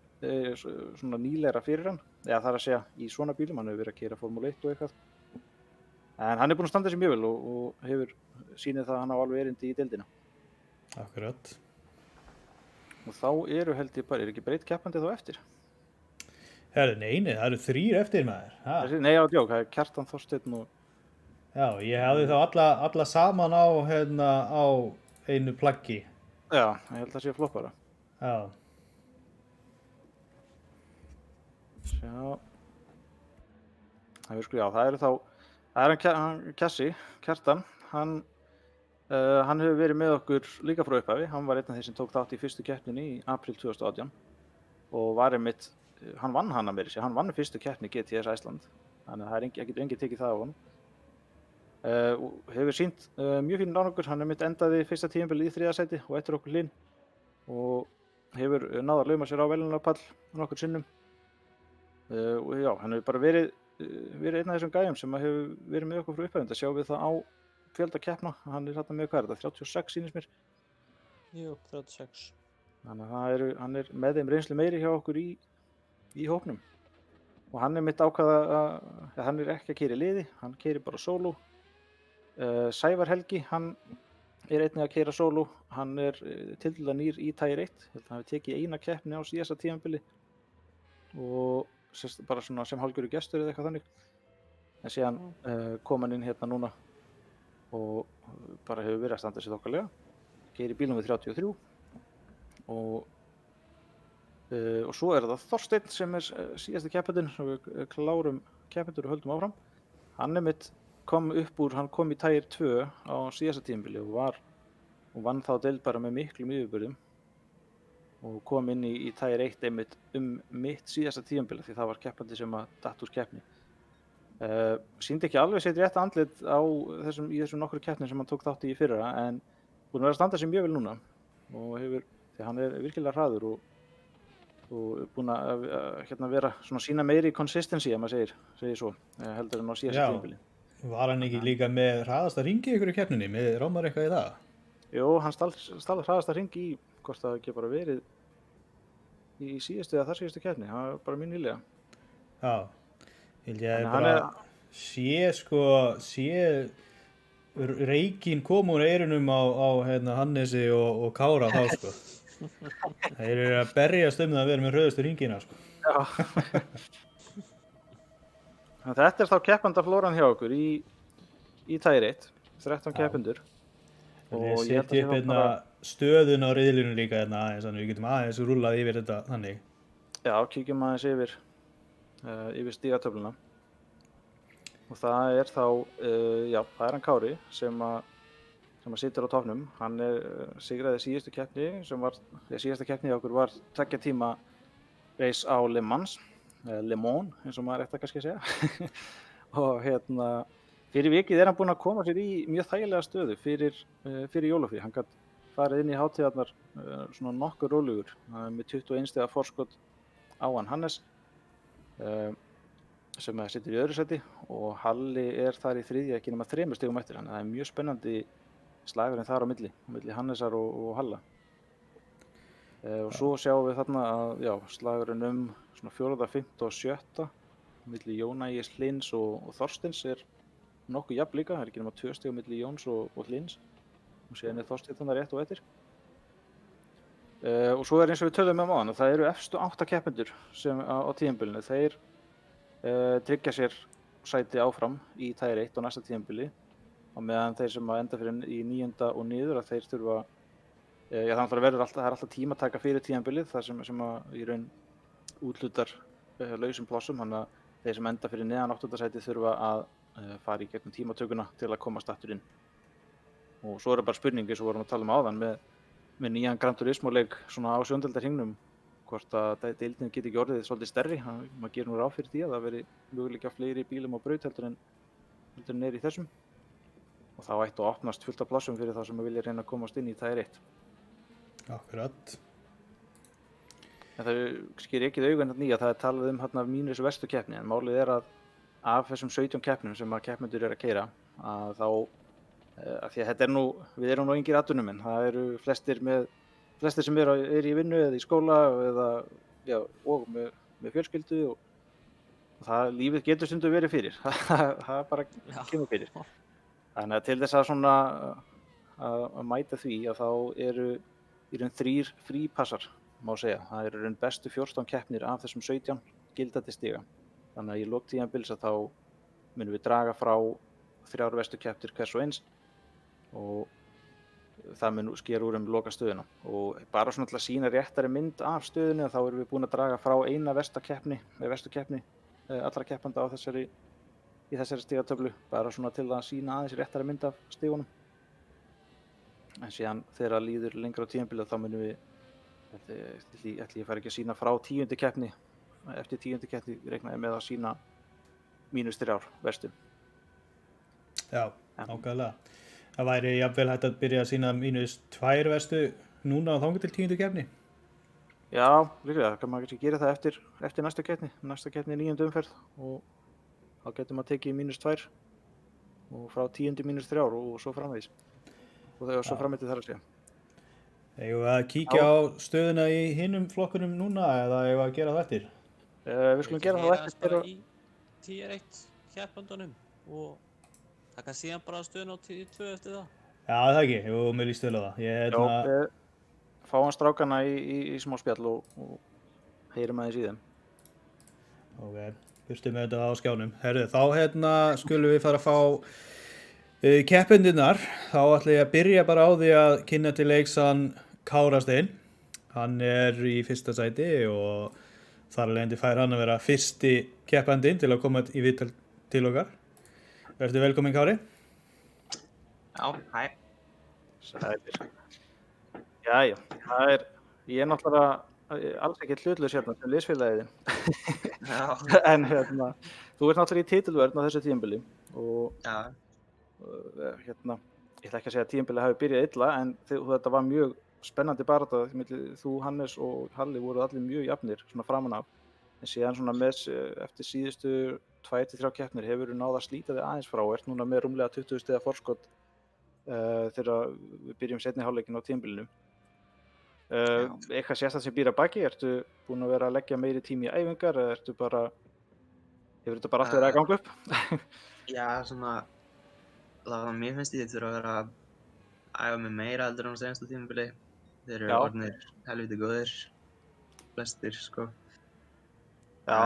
svona nýlegra fyrir hann, eða það er að segja í svona bílum. Hann hefur verið að keyra Formule 1 og eitthvað. En hann er búinn að standa sig mjög vel og hefur sýnið það að hann á alveg erindi í deildina. Akkurat. Og þá held ég bara, ekki breytt keppandi þá eftir? Nei, það eru 3 eftir maður. Nei, á djók, það er Kjartan Þorsteinn og... Já, ég hafði þá alla saman á einu plaggi. Já, ég held að það sé floppara. Já. Sjá. Það er hann Kjassi, Kjartan. Hann hefur verið með okkur líka frá upphafi. Hann var einn af þeir sem tók þátt í fyrstu keppninni í apríl 2018 og var einmitt, hann vann hana meira sér. Hann vann fyrstu keppni GTS Iceland. Þannig að það getur enginn tekið það á honum. Hefur sýnt mjög fínan árangur. Hann endaði fyrsta tímabilið í 3. sæti og eftir okkur Hlyn og hefur náð að lauma sér á velunarpall nokkur sinnum. Og já, hann hefur bara verið einn af þessum gæjum sem hefur verið með okkur frá upphæðum. Það sjáum við það á fjölda keppna. Hann er þarna með hvað er þetta? 36 sýnist mér. Jú, 36. Þannig að hann er með þeim reynslu meiri hjá okkur í hópnum. Og hann mitt ákvaða að hann er ekki að keyra í liði, hann keyrir bara sóló. Sævar Helgi, hann er einnig að keyra sóló. Hann er tiltölulega nýr í Tier 1. Hann hafi tekið eina keppni á síðasta tímabili og bara svona sem hálfgerður gestur eða eitthvað þannig. En síðan kom hann inn hérna núna og bara hefur verið að standa sig þokkalega. Keyrir í bílnum við 33 og svo er það Þorsteinn sem er síðasti keppandinn og við klárum keppendur og höldum áfram. Hann kom í Tier 2 á síðasta tímabili og vann þá deild bara með miklum yfirbörðum og kom inn í Tier 1 einmitt mitt síðasta tímabili því það var keppandi sem að datt úr keppni. Sýndi ekki alveg sitt rétta andlit í þessum nokkru keppnum sem hann tók þátt í fyrra en búinn að vera að standa sig mjög vel núna og því hann er virkilega hraður og búinn að vera svona sína meiri consistency ef maður segir svo heldur en á síðasta tímabili. Var hann ekki líka með hraðasta hringi í ykkur í keppninni? Rámar eitthvað í það? Jú, hann stal hraðasta hringi í hvort það ekki bara verið í síðustu eða þar síðustu keppni. Það var bara mjög nýlega. Já, ég bara sé reykinn koma úr eyrunum á Hannesi og Kára þá sko. Þeir eru að berjast það að vera með hröðustu hringina sko. Já. Þetta er þá keppandaflóran hjá okkur í Tier 1, 13 keppendur. Og ég seti upp stöðun á riðlinu líka aðeins, þannig við getum aðeins rúllað yfir þetta þannig. Já, kíkjum aðeins yfir stigatöfluna. Og það er þá, það er hann Kári sem situr á toppnum. Hann sigraði síðustu keppni síðasta keppni hjá okkur var 2 tíma race á Le Mans. Le Mans, eins og maður ætti kannski að segja. Og fyrir vikið er hann búinn að koma sér í mjög þægilega stöðu fyrir jólafrí. Hann gat farið inn í hátíðarnar svona nokkur rólegur með 21 stiga forskot á hann Hannes sem situr í öðru sæti og Halli er þar í þriðja ekki nema 3 stigum eftir. Þannig að það er mjög spennandi slagurinn þar á milli Hannesar og Halla. Og svo sjáum við þarna að slagurinn svona 4., 5. og 7. milli Jóna Ægis Hlyns og Þorsteins er nokkuð jafn líka. Það er ekki nema 2 stig milli Jóns og Hlyns og síðan er Þorsteinn þarna rétt og eftir. Og svo er eins og við töluðum með áðan að það eru efstu 8 keppendur sem á tímabilinu. Þeir tryggja sér sæti áfram í Tier 1 á næsta tímabili á meðan þeir sem enda fyrir í 9. og niður að þeir þurfa Já, það verður alltaf, það er alltaf tímataka fyrir tímabilið, það sem að í raun útlutar lausum plássum, þannig að þeir sem enda fyrir neðan 8. sæti þurfa að fara í gegnum tímatökuna til að komast aftur inn. Og svo er það bara spurning eins og vorum að tala áðan með nýjan Gran Turismo leik svona á sjöndaldarhringnum, hvort að deildin geti ekki orðið svolítið stærri. Maður gerir nú ráð fyrir því að það veri möguleika fleiri bílum á braut heldur en er í þessum. Og þá ætti að opnast fullt af plássum fyrir þá sem vilja reyna að komast inn í Tier 1. Akkurat. En það sker ekki augun að það er talað hérna mínus verstu keppni, en málið er að af þessum 17 keppnum sem að keppmendur að keyra, að þá, af því að þetta við erum nú engir atvinnumenn, það eru flestir sem eru í vinnu eða í skóla eða og með fjölskyldu og það lífið getur stundum verið fyrir, það bara kemur fyrir. Þannig að til þess að svona að mæta því að þá eru í raun 3 frípassar, má segja. Það eru í raun bestu 14 keppnir af þessum 17 gildandi stiga. Þannig að í lok tímabils að þá munum við draga frá 3 bestu keppnir hvers og eins og það mun skera úr loka stöðuna. Og bara svona til að sýna réttari mynd af stöðunni þá erum við búin að draga frá eina verstu keppni allra keppanda í þessari stigatöflu, bara svona til að sýna aðeins réttari mynd af stigunum. En síðan þegar líður lengra á tímabilið þá munum við, ætli ég fari ekki að sýna frá 10. keppni, eftir 10. keppni reiknaði með að sýna -3 verstu. Já, nákvæmlega. Það væri jafnvel hægt að byrja að sýna -2 verstu núna á þangað til 10. keppni. Já, líklega, það kann maður kannski gera það eftir næsta keppni. Næsta keppni er 9. umferð og þá getur maður tekið -2 og frá 10. -3 og svo framvegis. Og svo framvegis þar að segja. Eigum við að kíkja á stöðuna í hinum flokkunum núna eða eigum við að gera það eftir? Við skulum gera það eftir. Bara í Tier 1 keppandunum og taka síðan bara stöðuna á Tier 2 eftir það. Já, það ekki. Jú, mér líst vel á það. Já, fáum strákana í smá spjall og heyrum aðeins í þeim. Ok, fyrstum við þetta á skjánum. Herðu, þá skulum við fara að fá keppendurnar. Þá ætla ég að byrja bara á því að kynna til leiks hann Kára Stein. Hann er í 1. sæti og þar alveg fær hann að vera fyrsti keppandinn til að koma í viðtal til okkar. Vertu velkominn, Kári. Já, hæ. Sælir. Jæja, ég er náttúrulega alls ekki hlutlaus hérna sem liðsfélagið þinn. Já. En þú ert náttúrulega í titilvörn á þessu tímabili og Já. ég ætla ekki að segja að tímabilið hafi byrjað illa, en þetta var mjög spennandi barátta milli þú, Hannes og Halli voru allir mjög jafnir svona framan af. En síðan svona eftir síðustu 2-3 keppnir hefur náð að slíta þig aðeins frá, ert núna með rúmlega 20 stiga forskot þegar við byrjum seinni hálfleikinn á tímabilinu. Eitthvað sérstakt sem býr að baki, ertu búin að vera að leggja meiri tími í æfingar eða hefur þetta bara allt verið að ganga upp? Já, svona, mér finnst ég þurfa að vera að æfa mig meira heldur en á seinasta tímabili. Þeir eru orðnir helviti góðir, flestir, sko. Já.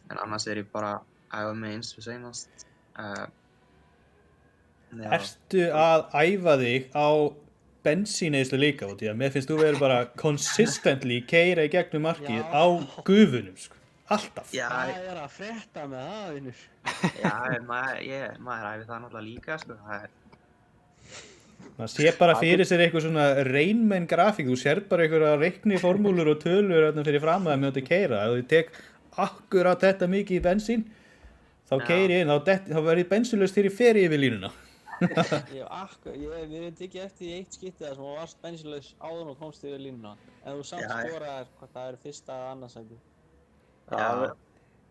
En annars er ég bara að æfa mig eins og seinast. Ertu að æfa þig á bensíneyðslu líka út í að mér finnst þú verið bara consistently keyra í gegnum markið á gufunum, sko. Alltaf. Já, Það er að frétta með það, vinur. já, maður æfi það náttúrulega líka, sko. Maður sé bara fyrir sér eitthvað svona Rainman grafík, þú sér bara einhverja reikniformúlur og tölur fyrir fram að það með að keyra. Ef þú tek akkurat þetta mikið í bensín, þá keyri ég inn, þá verði bensínlaust þegar ég fer yfir línuna. Við erum tekið eftir í eitt skipti þar sem þú varst bensínlaus áður og komst yfir línuna. En þú samt skoraðir hvað það er fyrsta eða annarsæti. Já.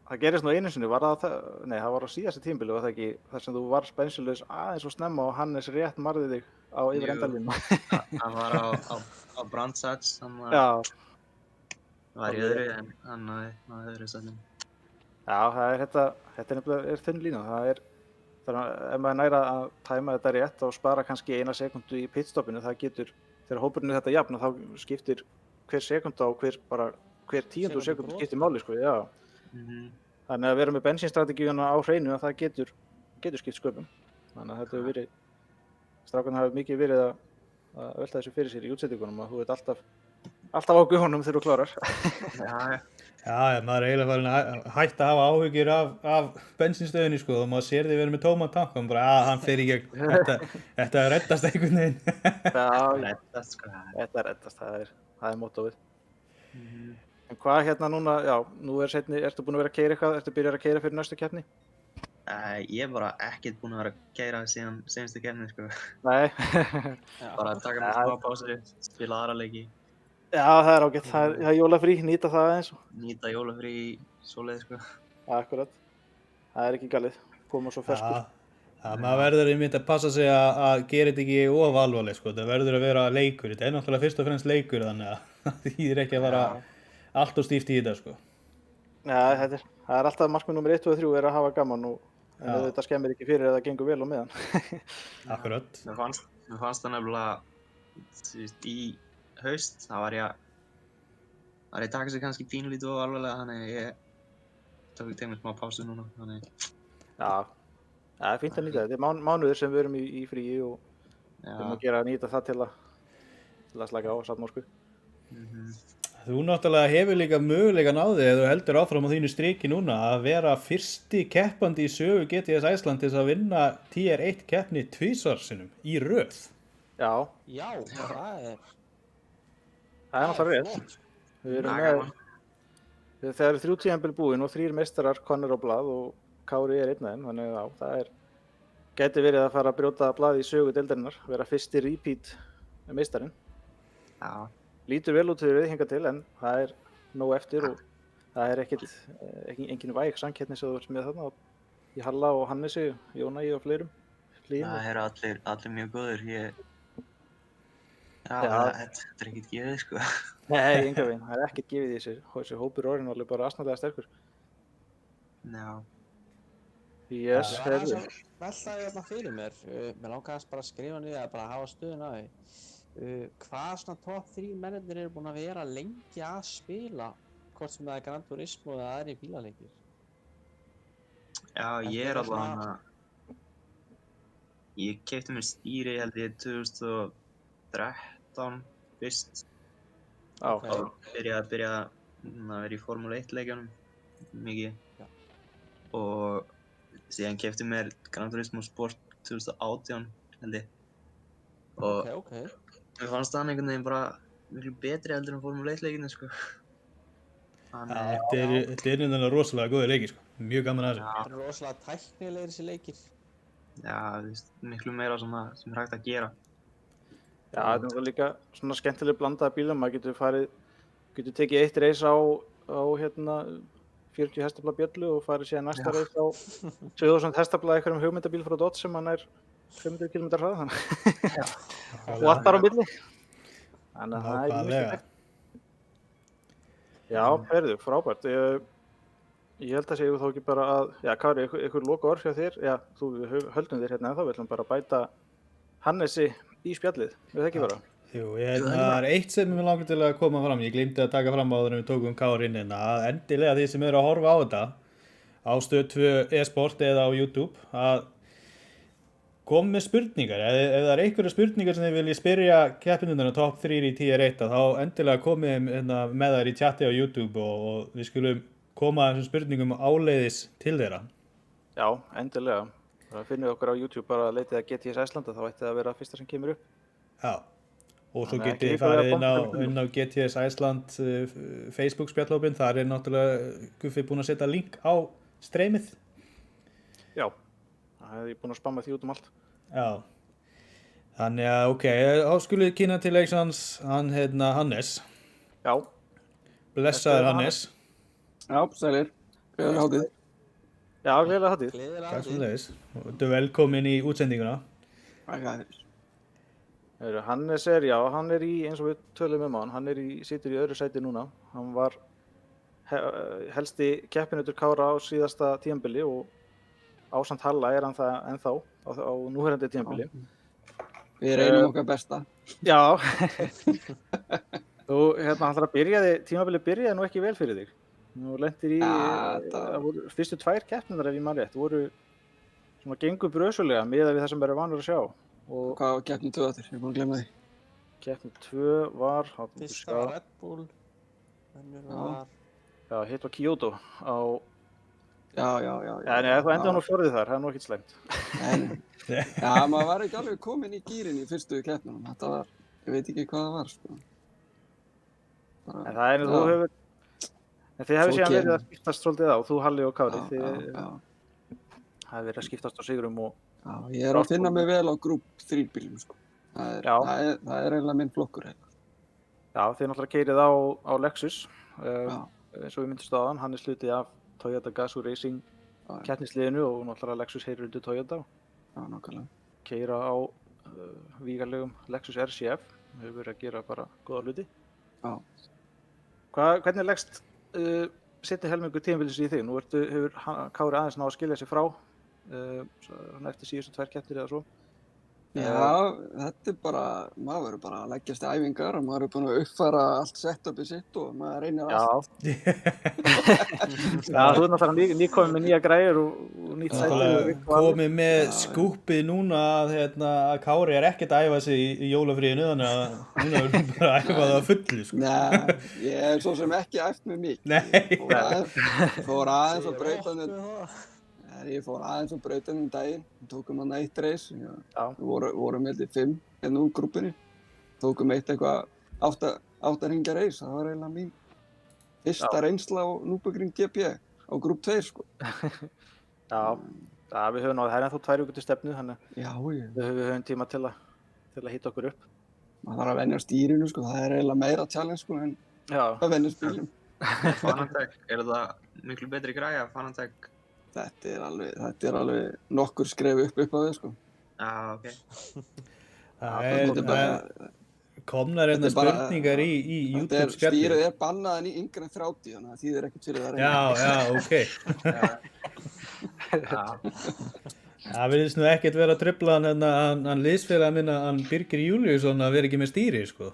Það gerist nú einu sinni, það var á síðasta tímabili, var það ekki þar sem þú varst bensínlaus aðeins og snemma og Hannes rétt marði þig á yfir endalínu. Hann var á Brandsats, hann var í öðru en hann á öðru sætinu. Já, þetta er þunn lína. Ef maður næra að tæma þetta rétt og spara kannski 1 sekundu í pitstoppinu, það getur, þegar hópurinn er þetta jafn, þá skiptir hver sekunda og hver tíundu sekundu skiptir máli, sko, já. Þannig að vera með bensínstrategíuna á hreinu, það getur skipt sköpum. Þannig að þetta hefur verið, strákarnir hafa mikið verið að velta þessu fyrir sér í útsendingunum að þú ert alltaf á guðunum þegar þú klárar. Já, Já, maður er eiginlega farin að hætta að hafa áhyggjur af bensínstöðinni sko og maður sér því verið með tóman tank og bara hann fer í gegn, þetta reddast einhvern veginn. Já, reddast sko. þetta reddast, það er mótóið. En hvað hérna núna, já, nú ertu búin að vera að keyra eitthvað, ertu byrjar að keyra fyrir næstu keppni? Ég er bara ekkert búinn að vera að keyra síðan seinustu keppni sko. Nei. Bara að taka mér smá pásu, spila aðra leiki. Já, það er ágætt, það er jólafrí, nýta það aðeins. Nýta jólafrí svoleið sko. Akkurat, það er ekki galið, koma svo ferskur. Já, maður verður einmitt að passa sig að gera þetta ekki of alvarleg sko, það verður að vera leikur, þetta er náttúrulega fyrst og fremst leikur þannig að það þýðir ekki að fara allt og stíft í þetta sko. Já, það er alltaf markmið nummer 1 og 3 er að hafa gaman en þetta skemmir ekki fyrir að það gengur vel á meðan. Akkurat. Mér fannst það nefnilega í haust, það var ég að taka sig kannski pínulítið og alvarlega, þannig ég tek mér smá pásu núna, þannig. Já, það er fínt að nýta þetta, þetta er mánuður sem við erum í fríi og við erum að nýta það til að slaka á og safna orku. Þú náttúrulega hefur líka möguleikan á því ef þú heldur áfram á þínu striki núna að vera fyrsti keppandi í sögu GTS Iceland til þess að vinna Tier 1 keppni tvisvar sinnum í röð. Já, það er náttúrulega rétt. Við erum þegar eru 3 tímabil búin og 3 meistarar komnir á blað og Kári er einn af þeim, þannig að það gæti verið að fara að brjóta blað í sögu deildarinnar, vera fyrsti repeat meistarinn. Já. Lítur vel út fyrir hingað til en það er nóg eftir og það er engin væg samkeppni sem þú ert með þarna í Halla og Hannesi, Jónægi og fleirum. Það eru allir mjög góður. Þetta er ekkert gefið sko. Nei, engan veginn, það er ekkert gefið í þessi hópur orðin alveg bara asnalega sterkur. Já. Yes, herðu. Veltaði þarna fyrir mér, mér langaðist bara að skrifa niður að bara hafa stöðuna á því. Hvað svona top 3 mennirnir eru búin að vera lengi að spila, hvort sem það er Gran Turismo eða aðri bílaleikir? Já, ég er allavega ég keypti mér stýri held ég 2013 fyrst. Og byrjaði að vera í Formule 1 leikjunum mikið. Og síðan keypti mér Gran Turismo Sport 2018 held ég. Og mér fannst það einhvern veginn bara miklu betri heldur en Formule 1 leikinu sko. Þetta er einhvern rosalega góðir leikir sko, mjög gaman að þessu. Þetta eru rosalega tæknilegir þessi leikir. Já, miklu meira sem er hægt að gera. Já, þetta er líka svona skemmtileg blanda af bílum, maður getur tekið eitt reis á 40 hestafla bjöllu og farið síðan næsta reis á 2000 hestafla einhverjum hugmyndabíl frá Dodge sem hann er 500 km hraða og allt bara á milli. Þannig að það er mjög skemmt. Já, heyrðu, frábært. Ég held að segja þá ekki bara að, já, Kári, ykkur loka orð hjá þér. Já, við höldum þér hérna ennþá, við ætlum bara að bæta Hannesi í spjallið, við það ekki vera? Jú, það er eitt sem ég langar til að koma fram, ég gleymdi að taka fram áður en við tókum Kári inn að endilega því sem eru að horfa á þetta á Stöð 2 e-sport eða á YouTube að kom með spurningar, ef það er einhverja spurningar sem þið viljið spyrja keppinundina top 3 í Tier 1 þá endilega komið með þær í chati á YouTube og við skulum koma þessum spurningum áleiðis til þeirra. Já, endilega. Það finnum við okkur á YouTube bara að leitið að GTS Iceland og þá ætti það að vera fyrsta sem kemur upp. Já, og svo getið þið farið inn á GTS Iceland Facebook spjallhópinn, þar er náttúrulega Guffi búinn að setja link á streymið. Já, það hef ég búinn að spamma því út allt. Já, þannig að ok, þá skulum við kynna til leiks hans, Hannes. Já. Blessaður Hannes. Já, sælir. Gleðilega hátíð. Já, gleðilega hátíð. Takk fyrir þess. Og þú er velkomin í útsendinguna. Takk fyrir. Hannes hann er í, eins og við tölum hann situr í öðru sæti núna. Hann var helsti keppinautur Kára á síðasta tímabili og ásamt Halla er hann það ennþá á núverandi tímabili. Við reynum okkar besta. Já. Þú tímabili byrjaði nú ekki vel fyrir þig. Nú lentir í fyrstu 2 keppnirnar ef ég man rétt. Voru svona gengur brösulega miðað við það sem er vanur að sjá. Og hvað var keppnin 2 aftur? Ég er búinn að glemma því. Keppni 2 var, Fyrsta var Red Bull, önnur var... já, hitt var Kyoto á, Já. en þú endaði nú fjórði þar, það er nú ekkert slæmt. Nei. Já, maður var ekki alveg kominn í gírinn í fyrstu keppnunum. Þetta var, ég veit ekki hvað það var, sko. En það er, þú hefur, en þið hefur Svo síðan verið kemur. að skiptast svolítið á, þú, Halli og Kári, þið Já. hafi verið að skiptast á sigrum og, Já, ég er að finna mig vel á grúp 3 bílum, sko. Það Já. er eiginlega minn flokkur, hérna. já, þið náttúrulega keyrið á Lexus, Já. eins og við myndist á hann er slutið af Toyota Gazoo Racing Já. keppnisliðinu og náttúrulega Lexus heyrir undir Toyota. Já, nákvæmlega. Keyra á vígalegum Lexus RCF, hefur verið að gera bara góða hluti. Já. Hvernig leggst seinni helmingur tímabilsins í þig? Nú hefur Kári aðeins náð að skilja sig frá eftir síðustu 2 keppnir eða svo. Já, þetta er bara, maður verður bara að leggjast í æfingar og maður er búinn að uppfæra allt setupið sitt og maður reynir allt. Já, þú er náttúrulega nýkominn með nýja græjur og nýtt sæti. Komið með skúpið núna að Kári er ekkert að æfa sig í jólafríinu, þannig að núna er hann bara að æfa það að fullu, sko. Nei, ég hef svo sem ekki æft mig mikið. Nei. Fór aðeins á brautanum. Ég fór aðeins á brautanum daginn, tókum hann eitt reis. Við vorum held í 5 hérna úr grúppinni. Tókum eitt eitthvað 8 hringja reis. Það var eiginlega mín fyrsta reynsla á Nürburgring GP á grúp 2, sko. Já, við höfum náðu, það er ennþá 2 vikur til stefnu, þannig Já, við höfum tíma til að hita okkur upp. maður þarf að venja stýrinu, sko. Það er eiginlega meira challenge, sko, en að venja bílum. Fanatec, er það miklu betri græja, Fanatec? Þetta er alveg nokkur skref upp á við, sko. Já, ok. Þetta er bara, Komnar hérna spurningar í YouTube-spjallið. stýrið er bannað en yngri en 30, þannig að þýðir ekkert fyrir það reyna. Já, ok. Það virðist nú ekkert vera að trufla hann liðsfélaga minn, hann Birgir Júlíusson, að vera ekki með stýri, sko.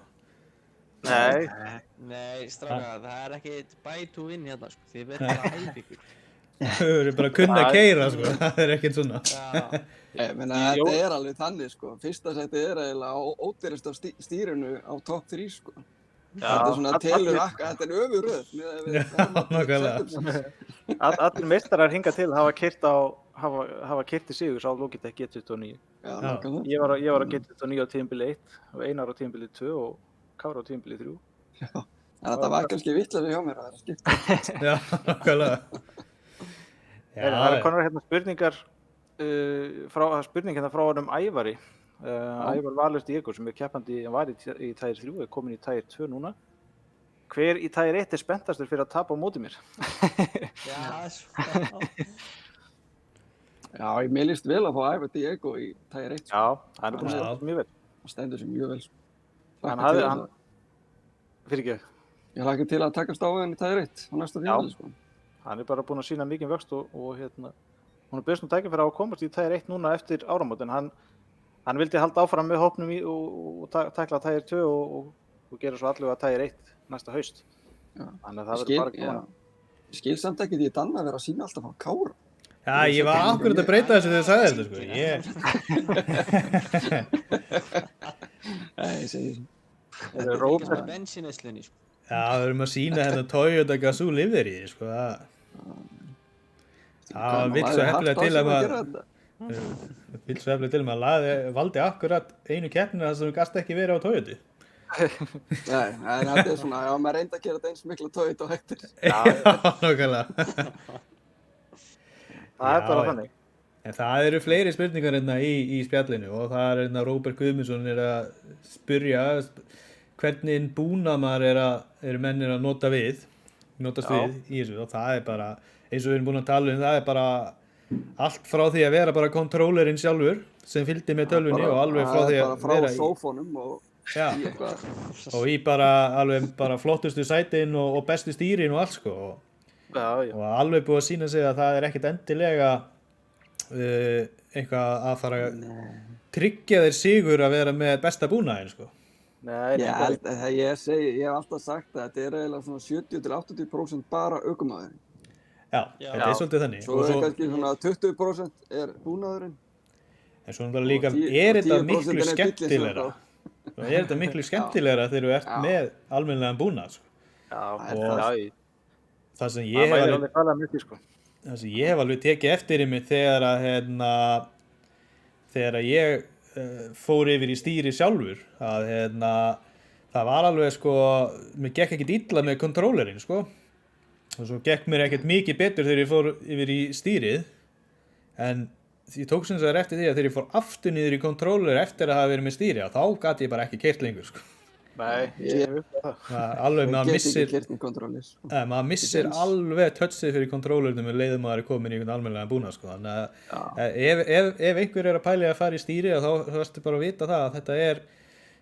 Nei, strákar, það er ekki buy to win hérna, sko. Þið verður bara að æfa ykkur. Þau eru bara að kunna að keyra, sko. Það er ekkert svona. Já. Ég meina, þetta er alveg þannig, sko. Fyrsta sætið er eiginlega ódýrasta stýrinu á top 3, sko. Þetta er svona telur þetta er öfurröð. Já, nákvæmlega. Allir meistarar hingað til hafa keyrt í sigurs á Logitech G29. Já, nákvæmlega. Ég var á G29 á tímabili 1 og Einar á tímabili 2 og Kári á tímabili 3. Já, en þetta var kannski vitlaust hjá mér að skipta. Já, nákvæmlega. Það eru konar hérna spurningar frá honum Ævari. Ævar Valur Diego sem er keppandi, hann var í Tire 3 og er komin í Tire 2 núna. Hver í Tire 1 er spenntastur fyrir að tapa á móti mér? Já, mér líst vel að fá Ævar Diego í Tire 1. Já, hann er búinn að standa mjög vel. Það stendur sér mjög vel. Fyrirgefðu. Ég hlakka til að takast á henni í Tire 1 á næsta tímabili, sko. Hann er bara búinn að sýna mikinn vöxt og hún er byrst nú tækifæri á að komast í Tire 1 núna eftir áramót, en hann vildi halda áfram með hópnum og takla Tire 2 og gera svo allavega Tire 1 næsta haust. Þannig að það verður bara gaman. Ég skil samt ekki því að Danna verið að sýna alltaf á Kára. Já, ég var akkurat að breyta þessu þegar þú sagði þetta, sko. Nei, ég segi þessu. Þetta er ekki með bensinneslunni, sko. Já, við erum að sýna hérna Toyota Gazoo livery, sko. Það vill svo hefnilega til að maður valdi akkurat einu keppnina þar sem þú gast ekki verið á Toyota. Nei, en þetta er svona, já, maður reyndi að gera þetta eins mikla Toyota og hættir. Já, nákvæmlega. Það er bara þannig. En það eru fleiri spurningar hérna í spjallinu og það er hérna Róbert Guðmundsson er að spyrja hvernig búnað maður eru mennir að notast við í þessu og það er bara, eins og við erum búin að tala það er bara allt frá því að vera bara kontrólerinn sjálfur sem fylgdi með tölvunni og alveg frá því að vera frá sófónum og í bara alveg bara flottustu sætin og bestu stýrin og allt, sko og alveg búið að sýna sig að það er ekkert endilega eitthvað að fara að tryggja þér sigur að vera með besta búnaðinn, sko. Ég hef alltaf sagt að þetta er eiginlega svona 70-80% bara ökumaðurinn. Já, þetta er svolítið þannig. Svo er kannski svona 20% er búnaðurinn. En svo bara líka, er þetta miklu skemmtilegra? Það er þetta miklu skemmtilegra þegar þú ert með almennilegan búnað, sko. Já, Það sem það væri alveg talað mjög því, sko. Það sem ég hef alveg tekið eftir í mig þegar ég fór yfir í stýri sjálfur, að það var alveg, sko, mér gekk ekkert illa með kontrólerinn, sko. Og svo gekk mér ekkert mikið betur þegar ég fór yfir í stýrið, en ég tók sem sagt eftir því að þegar ég fór aftur niður í kontróler eftir að hafa verið með stýri, þá gat ég bara ekki keyrt lengur, sko. Nei, ég hef upp það. Alveg, maður missir alveg touchið fyrir kontrólernum með leiðum maður er komin í einhvern almennilegan búnað, sko. Þannig að ef einhver er að pæla að fara í stýri, þá ertu bara að vita það að þetta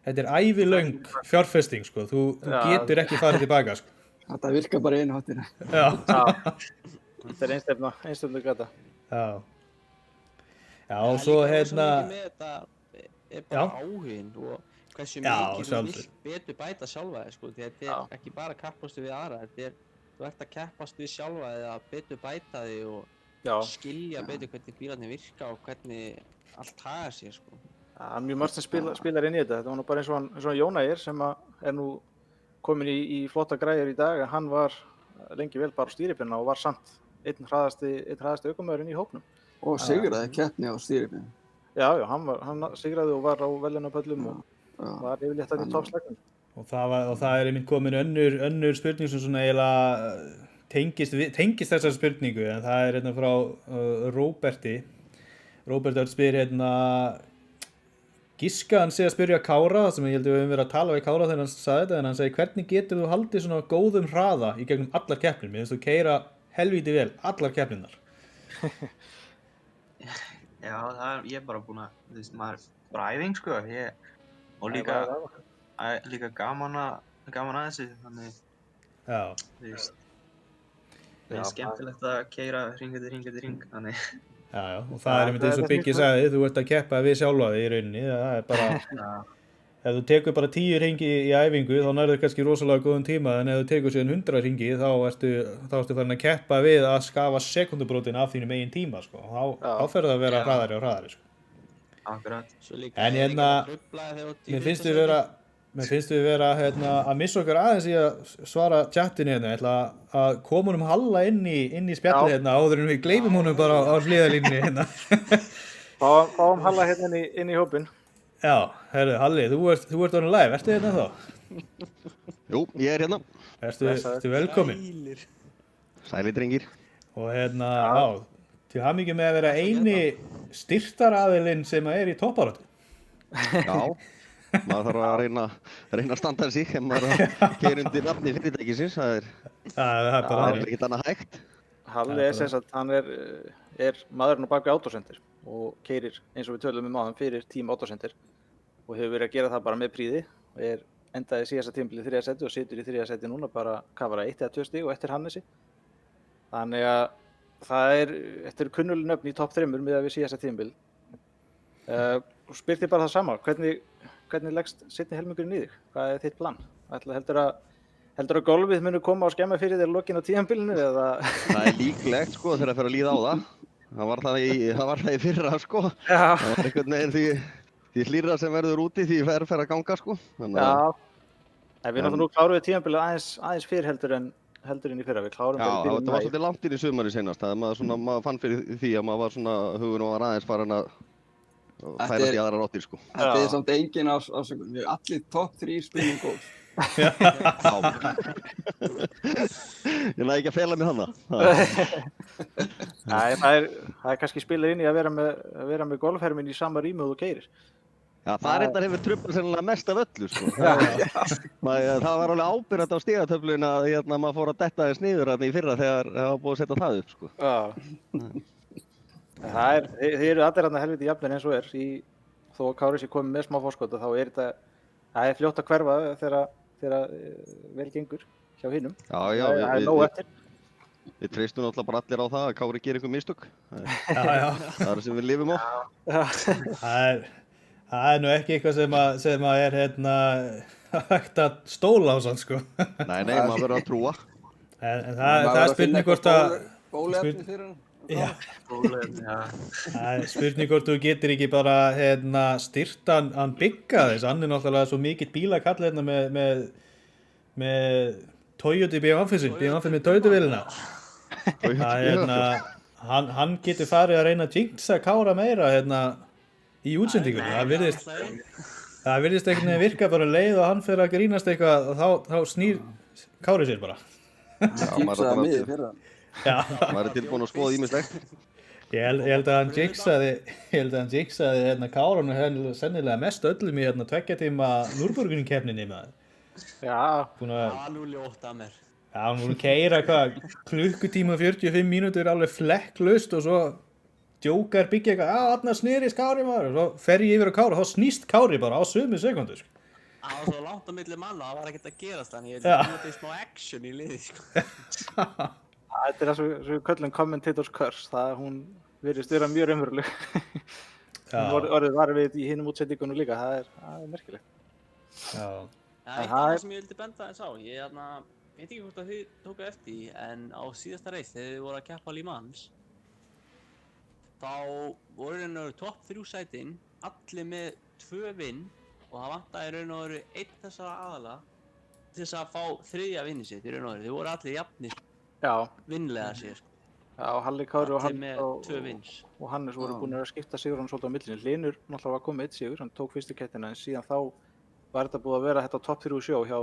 er ævilöng fjárfesting, sko. Þú getur ekki farið tilbaka, sko. Þetta virkar bara einu háttina. Þetta er einstefnu gata. Já, og svo Þetta er bara áhuginn og hversu mikið þú vilt betur bæta sjálfa þig, sko, því þetta er ekki bara kappastu við aðra, þú ert að keppast við sjálfa þig að betur bæta þig og skilja betur hvernig bílarnir virka og hvernig allt hagar sér, sko. Það er mjög margt sem spilar inn í þetta var nú bara eins og Jónægir sem er nú komin í flotta græjur í dag, hann var lengi vel bara á stýripinna og var samt einn hraðasti ökumaðurinn í hópnum. Og sigraði keppni á stýripinna. Já, hann sigraði og var á verðlaunapöllum og var yfirleitt í toppslagnum. Og það er einmitt komin önnur spurning sem svona eiginlega tengist þessar spurningu, en það er frá Róberti. Róbert Örn spyr giska hann sé að spyrja Kára, það sem ég held að við höfum verið að tala við Kára þegar hann sagði þetta, en hann segi hvernig getur þú haldið svona góðum hraða í gegnum allar keppnir? Mér finnst þú keyra helvíti vel allar keppnirnar. Já, ég er bara búinn að, þú veist, maður bara æfing, sko, og líka gaman að þessu, þannig, þú veist, það er skemmtilegt að keyra hring eftir hring, þannig. Já, og það er einmitt eins og Biggi sagði, þú ert að keppa við sjálfa þig í rauninni, það er bara, ef þú tekur bara 10 hringi í æfingu, þá nærðu kannski rosalega góðum tíma, en ef þú tekur síðan 100 hringi, þá ertu farin að keppa við að skafa sekundubrotin af þínum eigin tíma, sko, þá fer það að vera hraðari og hraðari, sko. Akkurat. En mér finnst við vera að missa okkar aðeins í að svara chattinu hérna. Ég ætla að koma honum Halla inn í spjallið hérna áður en við gleymum honum bara á hliðarlínunni hérna. Fáum Halla hérna inn í hópinn. Já, herru, Halli, þú ert orðinn live, ertu hérna þá? Jú, ég er hérna. Ertu velkominn? Sælir drengir. Og til hamingju með að vera eini styrktaraðilinn sem er í toppáratu. Já, maður þarf að reyna að standa sig ef maður keyrir undir nafni fyrirtækisins, það er bara ekkert annað hægt. Halli er sem sagt, hann er maðurinn á bak við Autocenter og keyrir eins og við tölum áðan fyrir Team Autocenter og hefur verið að gera það bara með prýði og endaði síðasta tímabilið í 3. sæti og situr í 3. sæti núna bara kafara 1 eða 2 stig og eftir Hannesi. Þannig að þetta eru kunnuleg nöfn í topp 3 miðað við síðasta tímabil. Og spyr þig bara það sama, hvernig leggst seinni helmingurinn í þig? Hvað er þitt plan? Heldur að golfið muni koma og skemma fyrir þér lokin á tímabilinu eða? Það er líklegt, sko, þegar það fer að líða á það. Það var það í fyrra, sko. Já. Það var einhvern veginn því hlýrra sem verður úti því fer að ganga, sko. Já. En við náttúrulega klárum við tímabilið aðeins fyrr heldur en í fyrra, við klárum fyrir byrjun maí. Já, það var svolítið langt inn í sumari seinast, maður fann fyrir því að maður var svona, hugurinn var aðeins farin að færast í aðra rottir, sko. Þetta er samt engin ásökun, við erum allir topp 3 spilum golf. Ég næði ekki að fela mig hana. Nei, það er kannski spilar inn í að vera með golfherminn í sama rými og þú keyrir. Já, það reyndar hefur truflað sennilega mest af öllu, sko. Það var alveg ábyrgðandi á stigatöflunni að maður fór að detta þess niður í fyrra þegar það var búið að setja það upp, sko. Þið eru allir hérna helviti jafnir eins og þó að Kári sé komið með smá forskota, þá það er fljótt að hverfa þegar vel gengur hjá hinum. Já, það er nóg eftir. Við treystum náttúrulega bara allir á það að Kári gerir einhver mistök. Já. Það er það sem við lifum á. Það er nú ekki eitthvað sem er hægt að stóla á sann, sko. Nei, maður verður að trúa. En það er spurning hvort að... Bóluefni fyrir hann. Já. Bóluefni, já. Það er spurning hvort þú getur ekki bara styrt hann Bigga þess, hann er náttúrulega svo mikill bílakall með Toyota BMW-sinn, BMW með Toyota-vélina. Hann getur farið að reyna að jinxa Kára meira í útsendingunni. Það virðist einhvern veginn virka bara leið og hann fyrir að grínast eitthvað og þá snýr Kári sér bara. Jinxaði mig í fyrra. Já. Maður er tilbúin að skoða ýmislegt. Ég held að hann jinxaði Káran sennilega mest öllum í 2 tíma Nürburgring-keppninni maður. Já. Það var nú ljótt að mér. Já, hann búinn að keyra klukkutíma 45 mínútur alveg flekklaust og svo djókar Biggi eitthvað, þarna snýrist Kári maður og svo fer ég yfir á Kára og þá snýst Kári bara á sömu sekundu. Það var svo langt á milli manna, það var ekkert að gerast þannig ég held að smá action í liði Þetta er það sem við köllum commentators curse, hún virðist vera mjög raunveruleg. Hún orðið var við í hinum útsendingunum líka, það er merkilegt. Já. Eitt annað sem ég vildi benda þess á, ég veit ekki hvort að þið tóku eftir því, en á síðasta reis þegar þið voru að keppa Le Mans þá voru raun og veru topp 3 sætin, allir með 2 vinn og það vantaði raun og veru einn þessara aðala til þess að fá 3. vinni sitt í raun og veru, þið voru allir jafnir vinnlega sér. Já, Halli Kári og Hannes voru búin að skipta sigurinn svolítið á millinni. Hlynur náttúrulega var komið 1 sigur, hann tók fyrstu keppnina en síðan þá var þetta búið að vera þetta topp 3 sjó hjá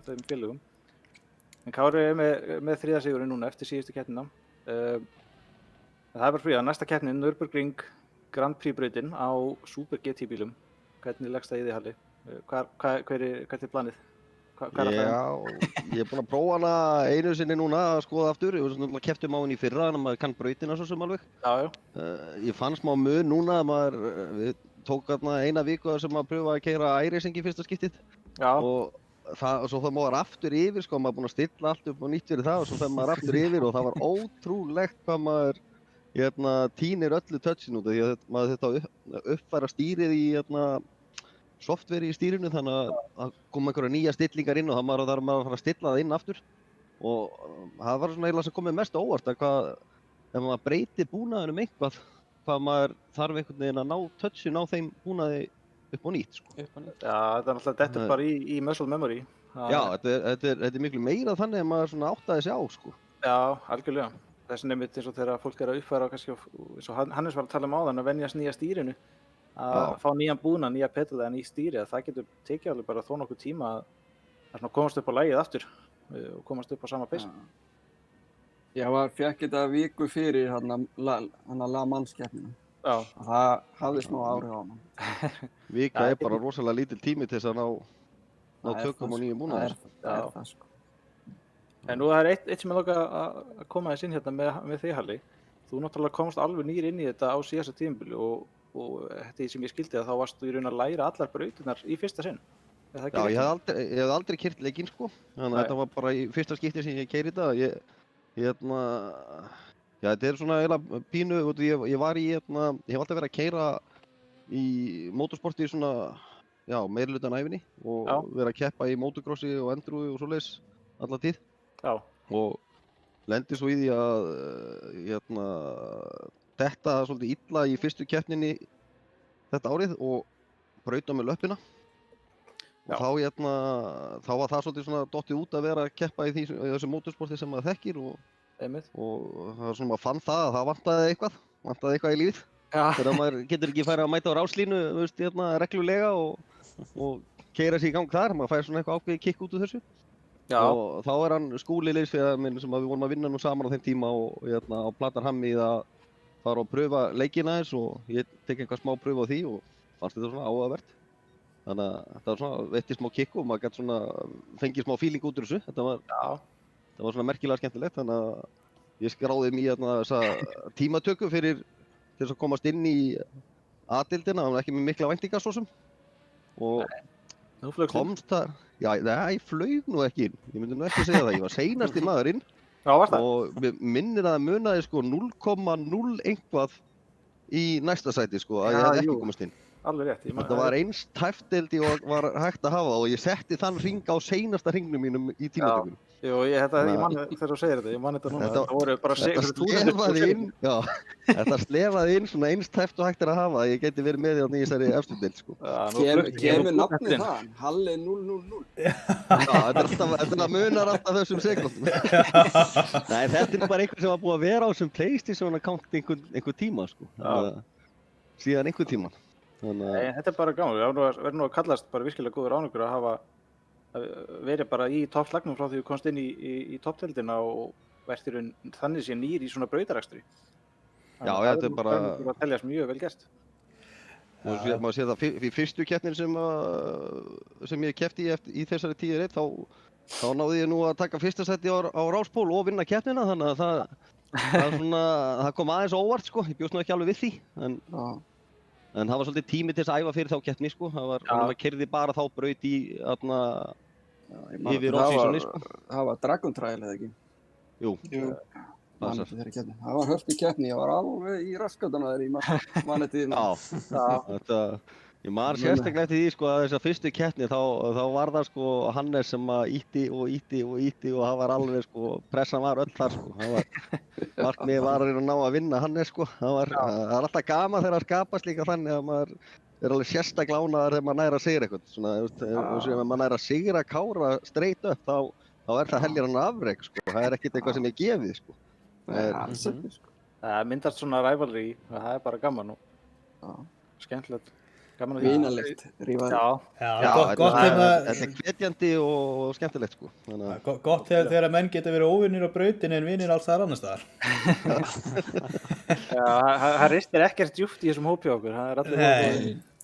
þeim félögum. En Kári er með 3. sigurinn núna eftir síðustu keppnina. Það er bara fyrir að næsta keppnin, Nürburgring Grand Prix brautin á Super GT bílum. Hvernig leggst það í þig, Halli? Hvert er planið? Ég er búinn að prófa hana einu sinni núna að skoða aftur. Ég kepptum á henni í fyrra, þannig að maður kann brautina svo sem alveg. Ég fann smá mun núna að við tók eina viku sem maður pröfa að keyra iRacing í fyrsta skiptið. Og svo þegar maður var aftur yfir, maður er búinn að stilla allt upp og nýtt fyrir það og svo þegar maður er aftur yfir og það var ótrúlegt hvað maður tínir öllu touchin út af því að maður þetta uppfæra stýrið í software í stýrinu þannig að það kom einhverja nýja stillingar inn og það þarf maður að fara að stilla það inn aftur og það var svona eiginlega sem komið mest óvart að ef maður breytir búnaðinum eitthvað hvað maður þarf einhvern veginn að ná touchin á þeim búnaði upp og nýtt Já, þetta er náttúrulega dettur bara í muscle memory. Já, þetta er miklu meira þannig að maður svona áttaði sig á Já, algjörlega. Þess vegna einmitt eins og þegar fólk er að uppfæra kannski eins og Hannes var að tala áðan að venjast nýja stýrinu að fá nýjan búnað, nýja pedala, nýja stýri að það getur tekið alveg bara þó nokkuð tíma að komast upp á lagið aftur og komast upp á sama pace. Ég fékk þetta viku fyrir La Mans-keppnina. Það hafði smá áhrif á hana. Vika er bara rosalega lítill tími til þess að ná tökum á nýjum búnaði. Það er það sko. En nú það er eitt sem ég langa að koma þess inn hérna með þig, Halli. Þú náttúrulega komst alveg nýr inn í þetta á síðasta tímabili og þetta sem ég skildi að þá varstu í raun að læra allar brautirnar í fyrsta sinn. Já, ég hef aldrei keyrt leikinn sko. Þannig að þetta var bara í fyrsta skipti sem ég keyri þetta. Þetta er svona eiginlega pínu, ég var ég hef alltaf verið að keyra í motorsporti svona, meirihlutan ævinni og verið að keppa í motocrossi og endurúi og svoleiðis alla tíð. Og lendi svo í því að detta svolítið illa í fyrstu keppninni þetta árið og braut á mig löppina. Og þá var það svolítið svona dottið út að vera að keppa í þessu motorsporti sem maður þekkir og það var svona maður fann það að það vantaði eitthvað í lífið. Þegar maður getur ekki færi að mæta á ráslínu reglulega og keyra sig í gang þar, maður fær svona eitthvað ákveðið kikk út úr þessu. Og þá er hann Skúli liðsfélaga minn sem við vorum að vinna nú saman á þeim tíma og á Platarhammi að fara og pröfa leikina þess og ég tek eitthvað smá pröfu á því og fannst þetta svona áhugavert. Þannig að þetta var svona veitti smá kikk og maður gæti svona fengið smá feeling út úr þessu. Þetta var svona merkilega skemmtilegt þannig að ég skráði mig í þessa tímatöku til þess að komast inn í A-deildina, það var ekki með mikla væntingar svo sem. Og komst þar. Ég flaug nú ekki inn, ég myndi nú ekki segja það, ég var seinasti maður inn og minnir að það munaði sko 0,0 eitthvað í næsta sæti sko að ég hefði ekki komast inn. Alveg rétt. Þetta var eins tæft deildi og var hægt að hafa og ég setti þann hring á seinasta hringnum mínum í tímatökunum. Jú, ég man þegar þú segir þetta, ég man þetta núna. Þetta voru bara Þetta slefaði inn svona eins tæft og hægt að hafa að ég geti verið með í þessari efstu deild, sko. Kemur nafnið þaðan, Halli 000. Þetta munar alltaf þessum sekundum. Nei, þetta bara einhver sem var búið að vera á þessum PlayStation account einhver tíma, sko. Síðan einhver tíma. Nei, þetta bara gaman, við verðum nú að kallast bara virkilega góður árangur að hafa verið bara í toppslagnum frá því við komst inn í toppdeildina og verðt í raun þannig sé nýr í svona brautarakstri. Já, þetta bara... Það er teljast mjög vel gert. Maður sé það í fyrstu keppnin sem ég keppti í þessari 10-1 þá náði ég nú að taka fyrsta sæti á Ráspól og vinna keppnina, þannig að það kom aðeins óvart, sko. Ég bjóst nú ekki alveg við því, en það var svolítið tími til þess að æfa fyrir þá keppni, sko. Það keyrði bara þá braut í yfir off-seasoni, sko. Það var Dragon Trail, eða ekki? Jú. Það var hörku keppni, ég var alveg í raskatana þegar ég man eftir því. Ég man sérstaklega eftir því, sko, að þessa fyrstu keppni þá var það, sko, Hannes sem ýtti og það var alveg, sko, pressan var öll þar, sko. Markmiðið var að ná að vinna Hannes, sko. Það er alltaf gaman þegar það skapast líka þannig að maður er alveg sérstaklega ánægður þegar maður næra að sigra eitthvað. Svona, ef maður næra að sigra Kára straight upp, þá er það heljarann afrek, sko. Það er ekkert eitthvað sem er gefið, sko. Það myndast svona rivalry, það er bara gaman og skemmtilegt. Vinalegt, rífari. Þetta er hvetjandi og skemmtilegt, sko. Gott þegar menn geta verið óvinnir á brautinni en vinnir alls þar annars staðar. Það ristir ekkert djúpt í þessum hópi okkur, það er allir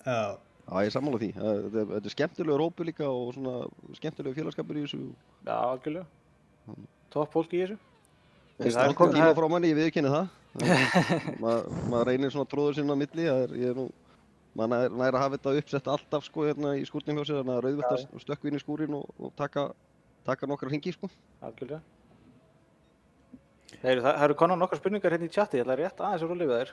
Já, ég er sammála því. Þetta er skemmtilegur hópur líka og svona skemmtilegur félagskapur í þessu. Já, algjörlega. Topp fólk í þessu. Það kom tíma frá manni, ég viðurkenni það. Maður reynir svona tróður sinna á milli, maður nær að hafa þetta uppsett alltaf, sko, hérna í skúrnum hjá sér, þannig að rauðvilt að stökkva inn í skúrin og taka nokkra hringi, sko. Algjörlega. Það eru konar nokkar spurningar hérna í chati, ég ætla rétt aðeins að rúlla við þær.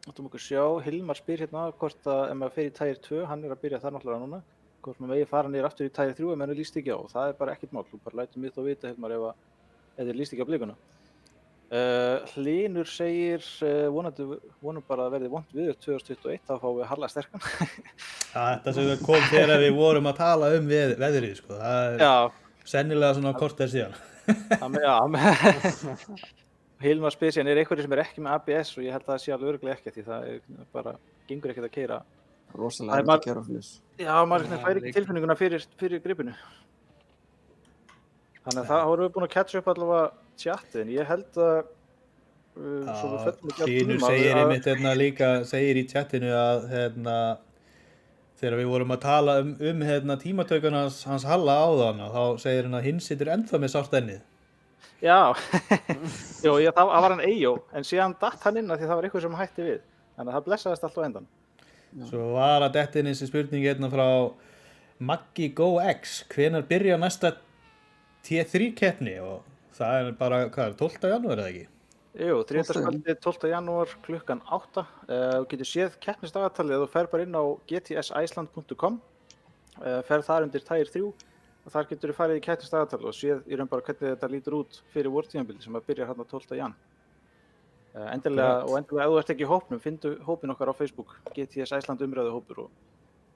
Áttum okkur sjá, Hilmar spyr hérna hvort að ef maður fer í Tier 2, hann er að byrja þar náttúrulega núna, hvort maður megi fara niður aftur í Tier 3 ef maður líst ekki á, og það er bara ekkert mál, þú bara lætur mig þá vita, Hilmar, ef þið líst ekki á blikuna. Hlynur segir vonum bara að verði vont viður 2021, þá fáum við Halla sterkan. Þetta sem kom þegar við vorum að tala um veðrið, sko. Það er sennilega svona korter síðan. Hilmar spyr síðan, er einhverjir sem er ekki með ABS og ég held að það sé alveg örugglega ekki, því það bara gengur ekkert að keyra. Rosalega erfitt að keyra á flýs. Já, maður fær ekki tilfinninguna fyrir gripinu. Þannig að það vorum við búin að catcha upp allavega chatið, en ég held að svo við föllum ekki á tíma. Hlynur segir einmitt líka, segir í chatinu að þegar við vorum að tala um tímatökun hans Halla áðan, þá segir hann að hinn situr ennþá með sárt ennið. Já, það var hann Eyjó, en síðan datt hann inn að því það var eitthvað sem hætti við, þannig að það blessaðist allt á endan. Svo var að detta inn þessi spurning frá Maggi Go X, hvenær byrja næsta T3 keppni, og það er bara, 12. janúar eða ekki? Jú, 12. janúar klukkan 8. Þú getur séð keppnisdagatalið, þú fer bara inn á gtsiceland.com, fer þar undir Tier 3 og þar getur þú farið í keppnisdagatalið og séð í raun bara hvernig þetta lítur út fyrir vortímabili sem að byrja hérna 12. jan. Endilega ef þú ert ekki í hópnum, finndu hópin okkar á Facebook, GTS Iceland umræðu hópur, og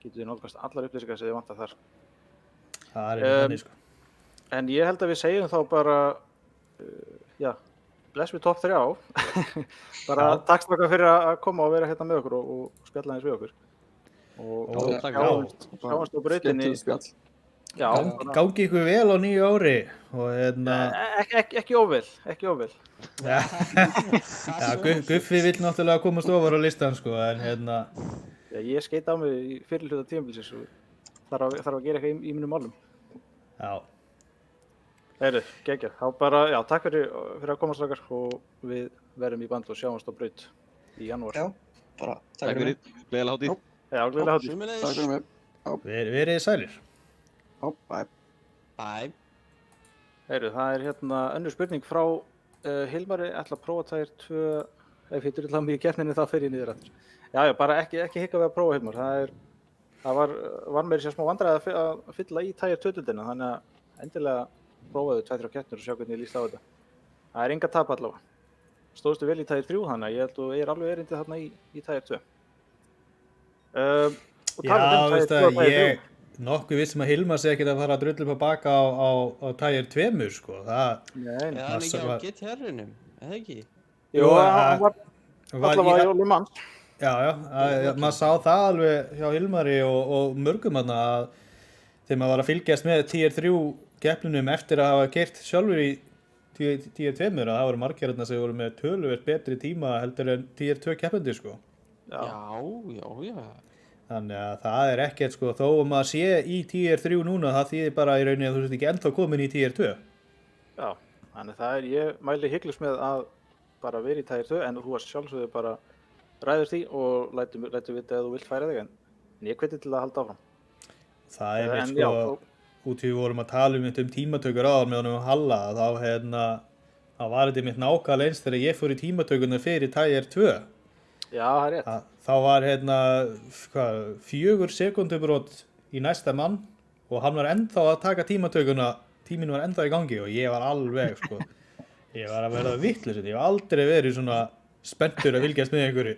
getur þið nálgast allar upplýsingar sem þið vantar þar. Það er þannig, sko. En ég held að við segjum þá bara, bless við topp 3 á. Bara takk strákar fyrir að koma og vera hérna með okkur og spjalla aðeins við okkur. Og sjáumst á brautinni. Gangi ykkur vel á nýju ári. Ekki óvel. Guffi vill náttúrulega komast ofar á listan, sko, en ég skeit á mig í fyrirhluta tímabilsins og þarf að gera eitthvað í mínum málum. Já. Heyrðu, geggjað. Þá bara, takk fyrir að koma strákar og við verðum í band og sjáumst á braut í janúar. Já, bara takk fyrir. Gleðilega hátíð. Já, gleðilega hátíð. Takk fyrir mig. Verið sælir. Já, bye. Bye. Heyrðu, það er hérna önnur spurning frá Hilmari, ætla að prófa Tier 2, ef hittur illa mig í keppninni þá fer ég niður aftur. Já, bara ekki hika við að prófa, Hilmar. Það var meira sér smá vandræði að fylla í Tier 2-deildina, þannig að endilega prófaðu 2-3 keppnir og sjá hvernig ég líst á þetta. Það er enga tap allavega. Stóðstu vel í Tier 3 þannig að ég held að ég er alveg erindi þarna í Tier 2. Og Já, talandi veist Tier 2 og það, Tier 3. ég nokkuð vissum að Hilmar sé ekkert að fara að drullu upp á baka á Tier 2, sko. Það, Nei, Eða hann ekki á var- GTR-unum, eða ekki? jú, hann var allavega í Óli Manns. Já, maður sá það alveg hjá Hilmari og mörgum þarna að þegar maður var að fylgjast með Tier 3 keppninum eftir að hafa keyrt sjálfur í Tier 2 að það voru margir þarna sem voru með töluvert betri tíma heldur en Tier 2 keppendur, sko. Já. Þannig að það er ekkert, sko, þó að maður sé í Tier 3 núna, það þýðir bara í rauninni að þú sért ekki ennþá komin í Tier 2. Já, þannig það ég mæli hygglust með að bara vera í Tier 2 en þú varst sjálfsögðu bara ræður því og lætur vita ef þú vilt færa þig en ég hveti til að halda áfram. Það er En mitt, já, sko, út í við vorum að tala um tímatökur áður með honum Halla, þá var þetta mitt nákvæmlega eins þegar ég fór í tímatökurnar fyrir Tier 2. Já, það er rétt. Þá var 4 sekúndubrot í næsta mann og hann var ennþá að taka tímatökuna, tíminn var ennþá í gangi og ég var alveg, sko, ég var að verða vitlaus, ég hef aldrei verið svona spenntur að fylgjast með einhverju.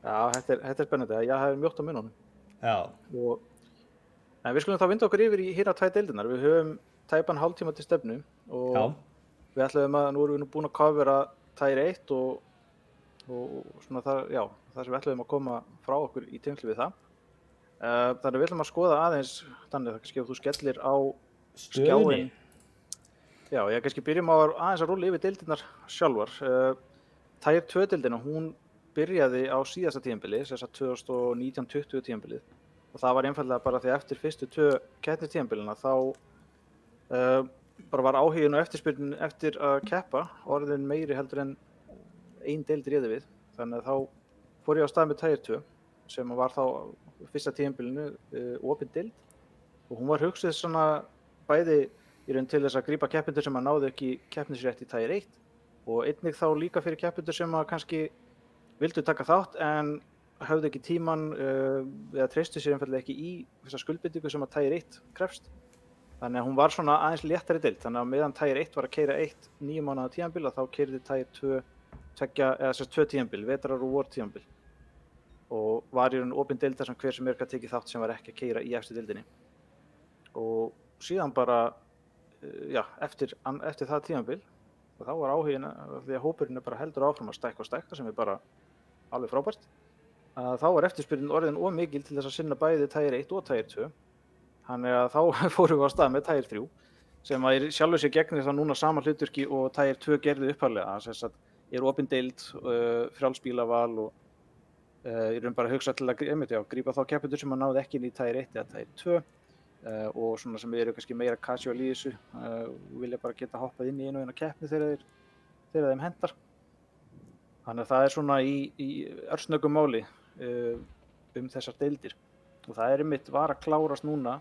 Já, þetta er spennandi. Ég hef mjótt á munnunum. Já. En við skulum þá vinda okkur yfir í hérna 2 deildirnar. Við höfum tæpan hálftíma til stefnu og Já. við ætlaðum að, nú erum við búin að covera Tier 1 og svona það sem við ætlaðum að koma frá okkur í tengslu við það. Þannig að við ætlum að skoða aðeins, þannig að kannski ef þú skellir á skjáinn. Já, ég kannski byrjum á aðeins að rúlla yfir deildirnar sjálfar. Tier 2 deildina, hún byrjaði á síðasta tímabili, þess að 2019-20 tímabilið. Og það var einfaldlega bara því eftir fyrstu 2 keppnistímabilina þá bara var áhuginn og eftirspurnin eftir að keppa orðin meiri heldur en ein deild réði við. Þannig að þá fór ég á stað með Tier 2 sem var þá fyrsta tímabilinu opin deild og hún var hugsuð svona bæði í raun til þess að grípa keppendur sem að náðu ekki keppnisrétt í Tier 1 og einnig þá líka fyrir keppendur sem að kannski vildu taka þátt en höfðu ekki tíman eða treystu sér einfaldlega ekki í þessa skuldbindingu sem að Tier 1 krefst. Þannig að hún var svona aðeins léttari deild. Þannig að meðan Tier 1 var að keyra 1 9 mánaða tímabil þá keyrði Tier 2 2 tímabil, vetrar og vor tímabil. Og var í raun opin deild þar sem hver sem gat tekið þátt sem var ekki að keyra í efstu deildinni. Og síðan bara eftir það tímabil og þá var áhuginn því að hópurinn bara heldur áfram að stækka sem er bara alveg frábært. Þá var eftirspurnin orðin of mikil til þess að sinna bæði Tier 1 og Tier 2. Þannig að þá fórum við á stað með Tier 3 sem að sjálfur sér gegnir það núna sama hlutverki og Tier 2 gerði upphaflega. Þess að er opin deild, frjálsbílaval og ég raun bara að hugsa til að grípa þá keppendur sem að náðu ekki inn í Tier 1 eða Tier 2 og svona sem eru kannski meira casual í þessu og vilja bara geta hoppað inn í einu keppni þegar þeim hendar. Þannig að það er svona í örsnöggum máli þessar deildir og það er einmitt var að klárast núna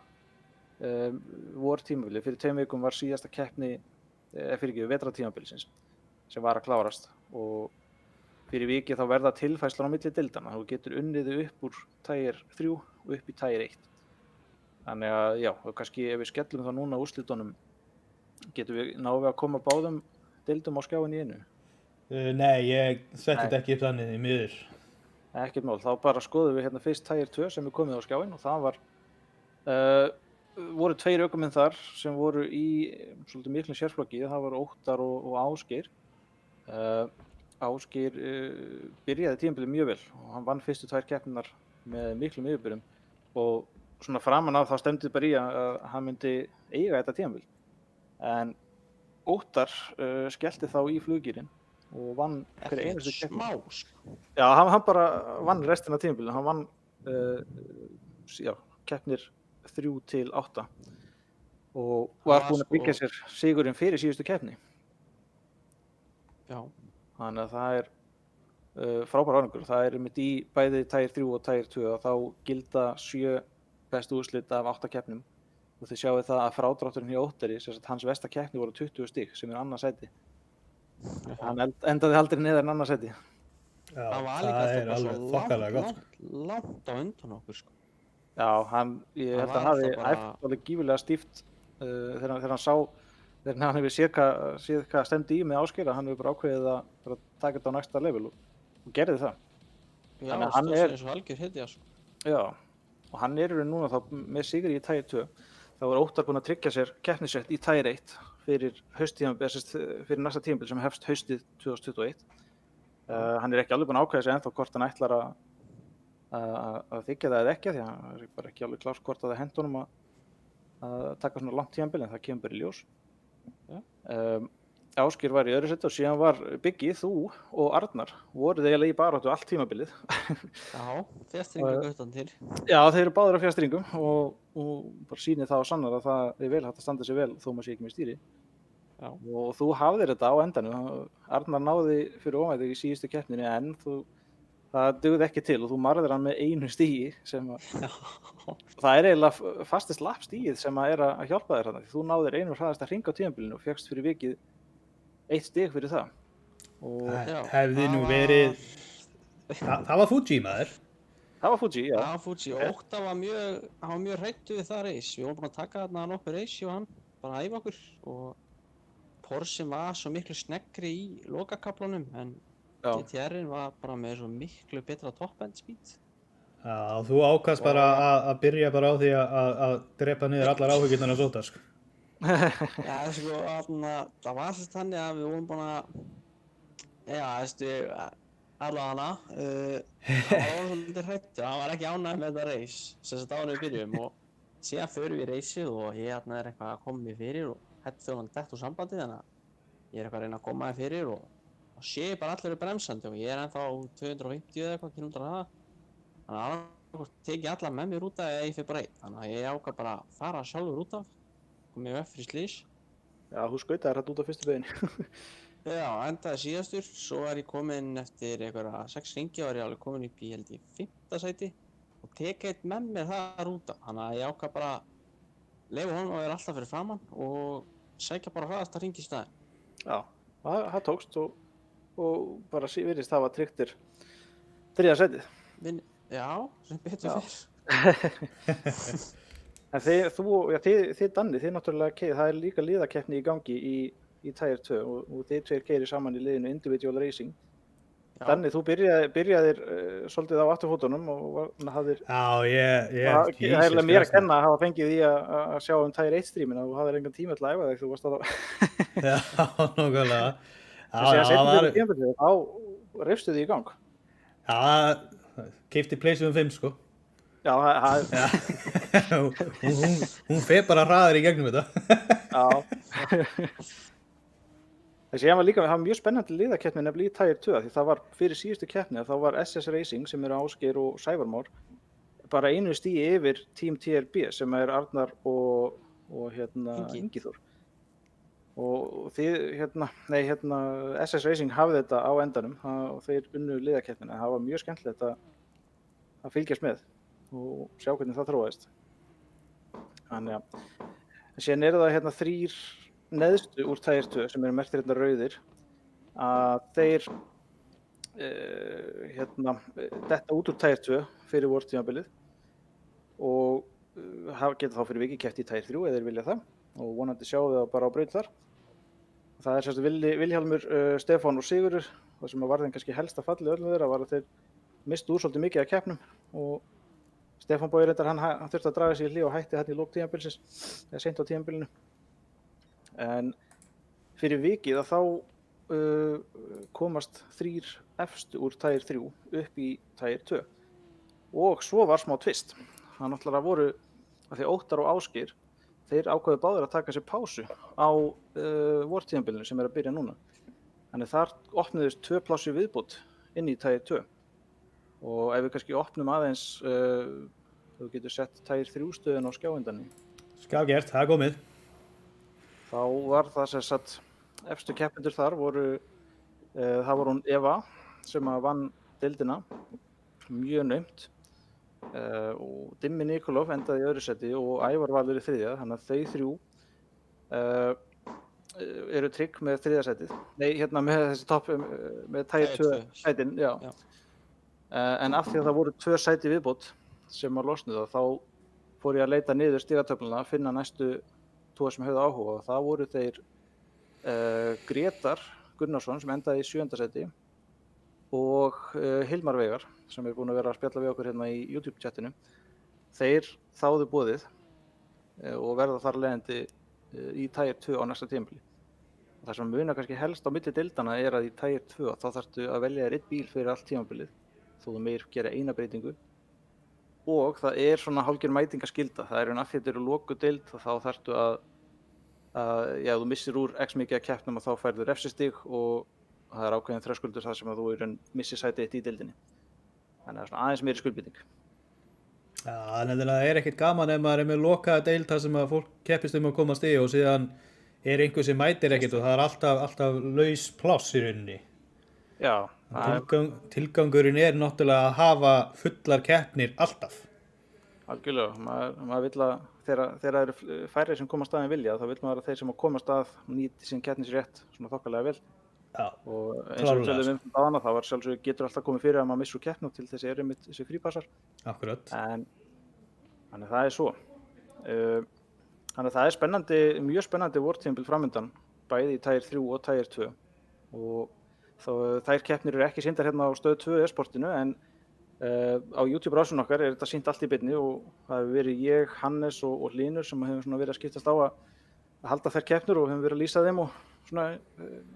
vor tímabili. Fyrir 2 vikum var síðasta keppni vetrartímabilisins sem var að klárast og fyrir vikið þá verða tilfærslan á milli deildana. Þú getur unnið upp úr Tier 3 og upp í Tier 1. Þannig að já, og kannski ef við skellum það núna úrslitunum náum við að koma báðum deildum á skjáinn í einu. Nei, ég setti þetta ekki upp þannig í miður. Ekkert mál, þá bara skoðum við hérna fyrst Tier 2 sem er komið á skjáinn og það var voru 2 ökumenn þar sem voru í svolítið miklum sérflokki. Það voru Óttar og Ásgeir. Ásgeir byrjaði tímabilið mjög vel og hann vann fyrstu 2 keppninar með miklum yfirburðum og svona framan af þá stemdi bara í að hann myndi eiga þetta tímabil. En Óttar skellti þá í fluggírinn og vann hverja einustu keppni. Já, hann bara vann restina af tímabilinu. Hann vann keppnir 3 til 8 og var búinn að byggja sér sigurinn fyrir síðustu keppni. Já. Þannig að það er frábær árangur. Það er einmitt í bæði Tier 3 og Tier 2 og þá gilda 7 bestu úrslit af 8 keppnum og þið sjáið það að frádrátturinn hjá Óttari, sem sagt hans versta keppni voru 20 stig sem er annað sæti. Hann endaði aldrei neðar en annað sæti. Já, það er alveg þokkalega gott. Langt á undan okkur sko. Já, ég held að hann hafi æft alveg gífurlega stíft þegar hann hefur séð hvað stemdi í með Ásgeir, að hann hefur bara ákveðið að bara taka þetta á næsta level og gerði það. Já, stóð sig eins og algjör hetja, sko. Já, og hann í raun núna þá með sigri í Tier 2, þá er Óttar búinn að tryggja sér keppnisrétt í Tier 1 fyrir fyrir næsta tímabil sem hefst haustið 2021. Hann er ekki alveg búinn að ákveða sig ennþá hvort hann ætlar að þykja það eða ekki, því að hann er bara ekki alveg klár hvort að það hent honum að taka svona langt tímabil, en það kemur bara í ljós. Ásgeir var í öðru sæti og síðan var Biggi, þú og Arnar voruð eiginlega í baráttu allt tímabilið. Já, fjastringum utan til. Já, þeir eru báðir á fjastringum og bara sýnir það og sannar að það er vel hægt að standa sig vel þó maður sé ekki með stýri. Já. Og þú hafðir þetta á endanum. Arnar náði fyrir ofan þig í síðustu keppninni, en það dugði ekki til og þú marðir hann með einu stigi sem það er eiginlega fastest lapp stigið sem er að hjálpa þér þarna. Þú náðir einu hraðasta hring á tímabilinu og fékkst fyrir vikið 1 stig fyrir það. Og hefði nú verið það var Fuji, maður. Það var Fuji, já. Það var Fuji og Óttar var mjög hræddur við það race. Við vorum búin að taka þarna nokkur race og hann bara að æfa okkur og Porsche var svo miklu sneggri í lokakaflanum, en GTR-in var bara með svo miklu betra top-end speed. Já, þú ákast bara að byrja bara á því að drepa niður allar áhyggjurnar af Óttar, sko. Já, sko, það var þess þannig að við vorum búin að, allavega hann var svolítið hræddur, hann var ekki ánægður með þetta race, sem sagt áður við byrjum, og síðan förum við raceið og ég er eitthvað að koma mér fyrir og hætti þau hann dett úr sambandi, þannig að ég er eitthvað að reyna að koma mér fyrir og sé ég bara allir bremsandi og ég er ennþá 250 eða eitthvað kílómetrar hraða, þannig að annað teki alla með mér út af eða ég fyrir bara einn, þannig að ég ákvað bara að fara sjálfur út af, kom ég upp fyrir slís. Já, þú skautaðir þetta út af fyrstu beginni. Já, endaði síðastur, svo er ég kominn eftir einhverja 6 hringi og er ég alveg kominn upp í, held ég, 5. sæti og teki eitt með mér þar út af, þannig að ég ákvað bara leyfa honum að vera alltaf fyrir framann og sækja bara hraðasta hring í staðinn. Já, það tókst og bara virðist það var tryggtir 3. sætið. Já, sem betur fyrr. En þið Danni, þið náttúrulega, það er líka liðakeppni í gangi í Tier 2 og þið tveir keyrir saman í liðinu Individual Racing. Já. Danni, þú byrjaðir svolítið á afturfótunum og hafðir... Já, það er mér að kenna að hafa fengið því að sjá Tier 1 streamina og þú hafðir engan tíma til að æfa þig, þú varst að Já, nákvæmlega. Síðan setjum við tímabilið, þá rifstu þið í gang. Já, keypti PlayStation 5, sko. Já, hún fer bara hraðar í gegnum þetta. Já. Þessi var líka, það var mjög spennandi liðakeppni nefnilega í Tier 2, því það var fyrir síðustu keppni að þá var SS Racing sem eru Ásgeir og Sævar Már bara einu stigi yfir Team TRB sem er Arnar og Ingi Þór. Og þið, SS Racing hafði þetta á endanum og þeir unnu liðakeppnina. Það var mjög skemmtilegt að fylgjast með og sjá hvernig það þróaðist. Þannig að síðan eru það 3 neðstu úr Tier 2 sem eru merktir rauðir að þeir detta út úr Tier 2 fyrir vortímabilið og geta þá fyrir vikið keppt í Tier 3 eða þeir vilja það og vonandi sjáum við það bara á braut þar. Það er sérst Vilhjálmur, Stefán og Sigurður, það sem var þeim kannski helst að falli öllum þeirra var að þeir mistu úr svolítið mikið af keppnum og Stefán Bogi reyndar hann þurfti að draga sig í hlé og hætti í lok tímabilsins eða seint á tímabilinu. En fyrir vikið að þá komast 3 efstu úr Tier 3 upp í Tier 2 og svo var smá tvist. Það náttúrulega voru að því Óttar og Ásgeir þeir ákváðu báðir að taka sér pásu á vortímabilinu sem er að byrja núna. Þannig þar opnuðust 2 pláss í viðbót inn í Tier 2 og ef við kannski opnum aðeins þú getur sett Tier 3 stöðun á skjáindanni. Skal gert, það er komið. Þá var það sem sagt efstu keppendur þar það var hún Eva sem vann deildina mjög naumt og Dimmi Nikolov endaði í öðru sæti og Ævar Valur í 3. Þannig að þau 3 eru trygg með 3. sætið. Nei, með þessi topp með Tier 2 sætin, já. En af því að það voru 2 sæti viðbót sem að losnuð og þá fór ég að leita niður stigatöfluna að finna næstu 2 sem höfðu áhuga og það voru þeir Grétar Gunnarsson sem endaði í 7. sæti og Hilmar Veigar sem búin að vera að spjalla við okkur hérna í YouTube-chatinu. Þeir þáðu boðið og verða þar leiðandi í Tier 2 á næsta tímabili. Það sem munar kannski helst á milli deildana að í Tier 2 þá þarftu að velja þér einn bíl fyrir allt tímabilið þó þú meir gera eina breytingu og það svona hálfgerð mætingaskylda. Það af því þetta eru lokuð deild þá þarftu að þú missir úr x mikið að keppnum og þá færðu refsistig og það ákveðin þröskuldur það sem að þú í raun missir sæti 1 í deildinni. Þannig að það aðeins meiri skuldbinding. Já, þannig að það ekkert gaman ef maður með lokaða deild þar sem að fólk keppist að komast í og síðan einhver sem mætir ekkert og það alltaf laus pláss í rauninni. Já. Tilgangurinn náttúrulega að hafa fullar keppnir alltaf. Algjörlega. Maður vill að þegar það eru færri sem koma að staðin vilja þá vill maður að þeir sem koma að stað nýti sín keppnisrétt svona þokkalega vel. Já, og eins og við tölum áðan þá sjálfsög getur alltaf komið fyrir að maður missur keppnum til þessi þessi frípassar. Akkurat. Þannig það svo. Þannig það spennandi, mjög spennandi vortímabil framundan, bæði í Tier 3 og Tier 2. Og þær keppnir eru ekki sýndar hérna á Stöð 2 e-sportinu en á YouTube-rásun okkar þetta sýnt allt í beinni og það hefur verið ég, Hannes og Hlynur sem hefur svona verið að skiptast á að halda þær keppnir og hefur verið að lýsa þeim og svona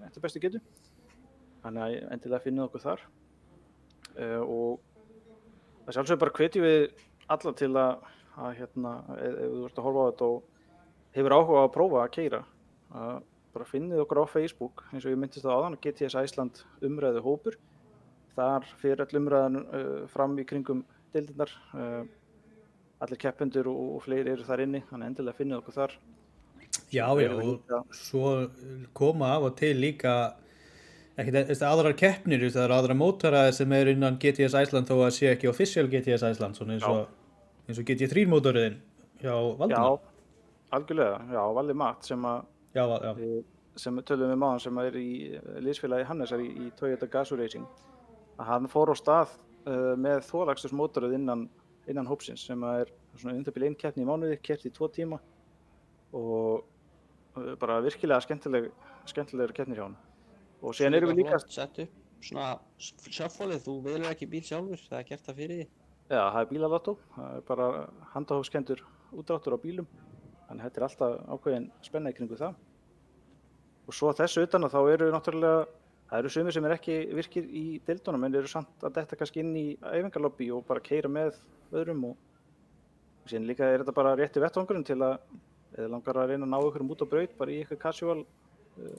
eftir bestu getu. Þannig að endilega finnið okkur þar. Og það sjálfsögur bara hvetjum við alla til að hérna, ef þú ert að horfa á þetta og hefur áhuga á að prófa að keyra, bara finnið okkur á Facebook, eins og ég myndist það áðan, GTS Iceland umræðu hópur. Þar fer öll umræðan fram í kringum deildirnar. Allir keppendur og fleiri eru þar inni, þannig endilega finnið okkur þar. Já, og svo koma af og til líka ekkert aðrar keppnir, það eru aðra mótaraðir sem eru innan GTS Iceland þó að sé ekki official GTS Iceland, svona eins og GT3 mótoriðin hjá Valdimar. Já, algjörlega, já, Valdi Matt sem tölum við maður sem í liðsfélagi Hannesar í Toyota Gazoo Racing. Hann fór á stað með þolaksturs mótorið innan hópsins sem svona bil 1 keppni í mánuði, keppt í 2 tíma og bara virkilega skemmtilegur keppnir hjá hann. Og síðan erum við líka sett upp svona shuffleið, þú velur ekki bíl sjálfur, það gert það fyrir því. Já, það bílalotto, það bara handahófskendur útdráttur á bílum, þannig þetta alltaf ákveðin spenna í kringu það. Og svo þessu utan að þá eru náttúrulega, það eru sumir sem ekki virkir í deildunum en eru samt að detta kannski inn í æfingalobby og bara keyra með öðrum og síðan líka þetta bara rétti vettvangurinn til að eða langar að reyna að ná ykkur út á braut bara í eitthvað casual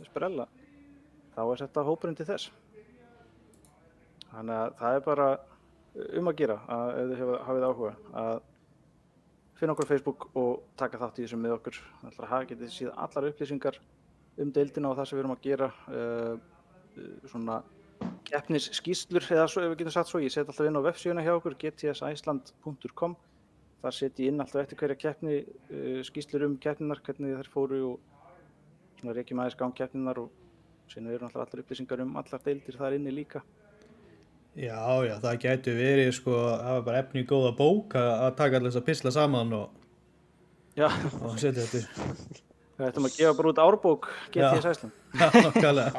sprella. Þá þetta hópurinn til þess. Þannig að það bara að gera ef þið hafið áhuga að finna okkur á Facebook og taka þátt í þessu með okkur. Það getið síðan allar upplýsingar deildina og það sem við erum að gera. Svona keppnisskýrslur eða svo, ef við getum sagt svo, ég set alltaf inn á vefsíðuna hjá okkur, gtsiceland.com. Þar set ég inn alltaf eftir hverja keppni skýrslur keppninar, hvernig þær fóru og svona rekjum aðeins gang keppninar og síðan eru alltaf allar upplýsingar allar deildir þar inni líka. Já, það gætu verið það var bara efni í góða bók að taka allir þess að písla saman og setja þetta. Við ættum að gefa bara út árbók GTS Iceland. Já, nokkulega.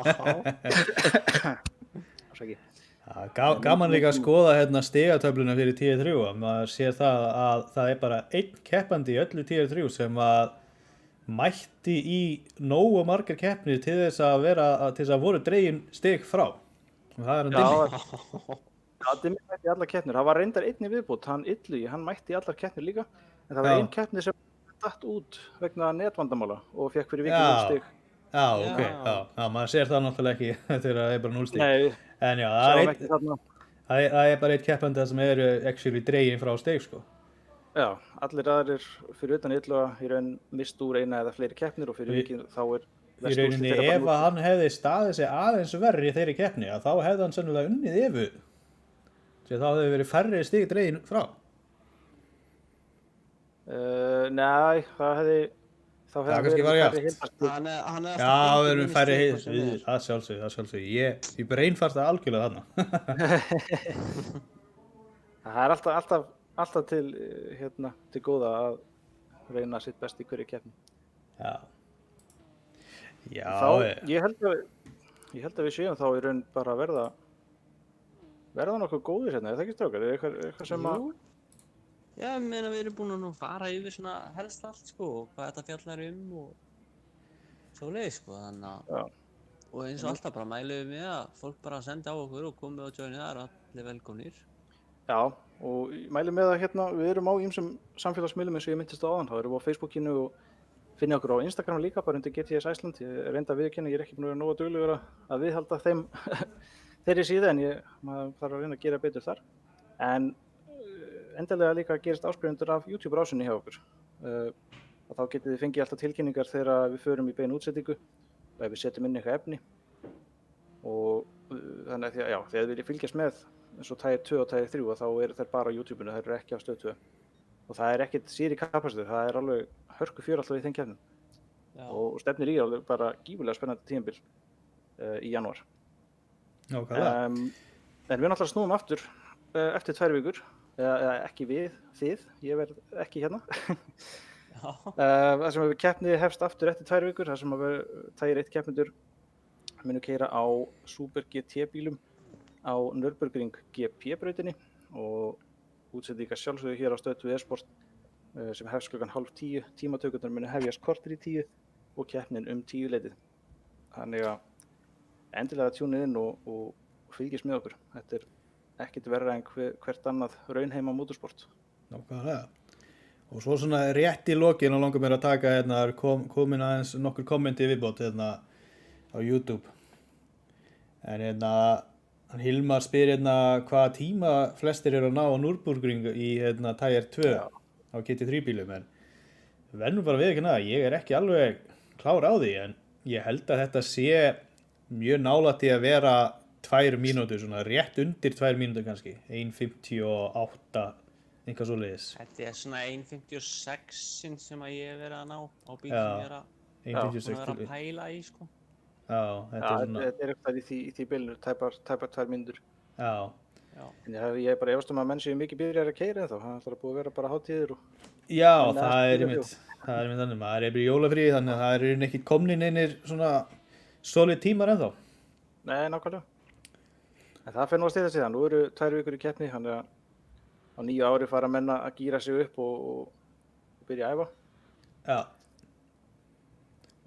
Gaman líka að skoða stigatöfluna fyrir Tier 3. Maður sér það að það bara einn keppandi í öllu Tier 3 sem mætti í nógu margar keppnir til þess að voru dregin stig frá. Og það hann Dimmi. Já, Dimmi mætti í allar keppnir. Það var reyndar einn í viðbót, hann mætti í allar keppnir líka. En það var einn keppni sem datt út vegna netvandamála og fekk fyrir vikið 0 stig. Já, ok. Já, maður sér það náttúrulega ekki þegar það bara 0 stig. Nei, en já, það bara eitt keppandi sem eru actually dregin frá stig, Já, allir aðrir fyrir utan illu í raun mist úr eina eða fleiri keppnir og fyrir vikið þá í rauninni ef hann hefði staðið sig aðeins verri í þeirri keppni, þá hefði hann sennilega unnið Evu. Þá hefði verið færri stig dregin frá. Nei, það hefði kannski var hann við erum færri það sjálfsögðu. Ég bara einfalt það algjörlega þarna. Það alltaf alltaf til, til góða að reyna sitt best í hverju keppni. Já. Já, Þá, ég held að við séum þá í raun bara að verða nokkuð góðir hérna, er það ekki strákar? Er eitthvað sem að... Jú. Já, ég meina við erum búin að nú fara yfir svona helst allt sko og hvað þetta fjallar og svoleiðis sko, þannig að Já. og eins og alltaf bara mælum við með að fólk bara sendi á okkur og komi og joini, það eru allir velkomnir. Já, og ég mæli með að við erum á ýmsum samfélagsmiðlum eins og ég myndist á áðan, þá erum við á Facebookinu og finna okkur á Instagram líka, bara undir GTS Iceland. Ég reynda að viðurkenna, ég er ekki búin að vera nógu duglegur að viðhalda þeirri síðu, en maður þarf að reyna að gera betur þar. En endilega líka gerist áskrifundur af YouTube-rásinni hjá okkur. Og þá getið þið fengið alltaf tilkynningar þegar við förum í bein útsendingu og ef við setjum inn eitthvað efni. Og þannig að þegar þið viljið fylgjast með eins og Tier 2 og Tier 3 þá eru þær bara á YouTube-inu, þær eru ekki á Stöð 2. Og það er ekkert síri kapasitur, það er alveg hörku fjör alltaf í þeim keppnum. Og stefnir í alveg bara gífurlega spennandi tímabil í janúar. Nákvæmlega. En við náttúrulega snúum aftur eftir 2 vikur, eða ekki þið, ég verð ekki hérna. Það sem að keppni hefst aftur eftir 2 vikur, það sem að Tier 1 keppnendur munu keyra á Super GT bílum á Nürburgring GP-brautinni og útsendingar sjálfsögðu hér á Stöð 2 e-sport sem hefst klukkan 9:30, tímatökurnar munu hefjast korter í 10 og keppnin 10:00 Þannig að endilega tjúnið inn og fylgist með okkur. Þetta er ekkert verra en hvert annað raunheima motorsport. Nákvæmlega. Og svo svona rétt í lokin og langar mér að taka komin aðeins nokkur kommenti viðbót á YouTube. En Hilmar spyr hvaða tíma flestir eru að ná á Nürburgring í Tier 2 á GT3 bílum, en verðum bara viðurkenna að ég er ekki alveg klár á því, en ég held að þetta sé mjög nálægt í að vera 2 mínútur, svona rétt undir 2 mínútur kannski, 1:58, eitthvað svoleiðis. Þetta er svona 1:56 sem að ég hef verið að ná á bíl sem ég er að pæla í sko. Já, þetta er svona... Þetta er eitthvað í því bilinu, tæpar 2 mínútur. Já. En ég er bara efast að menn séu mikið byrjar að keyra þá, það er alltaf búið að vera bara hátíðir og... Já, það er einmitt þannig, maður er bara í jólafríi, þannig að það eru ekki komnir einir svona solid tímar ennþá. Nei, nákvæmlega. En það fer nú að stytta sig það, nú eru 2 vikur í keppni, þannig að á nýju ári fara menn að gíra sig upp og byrja að æfa. Já.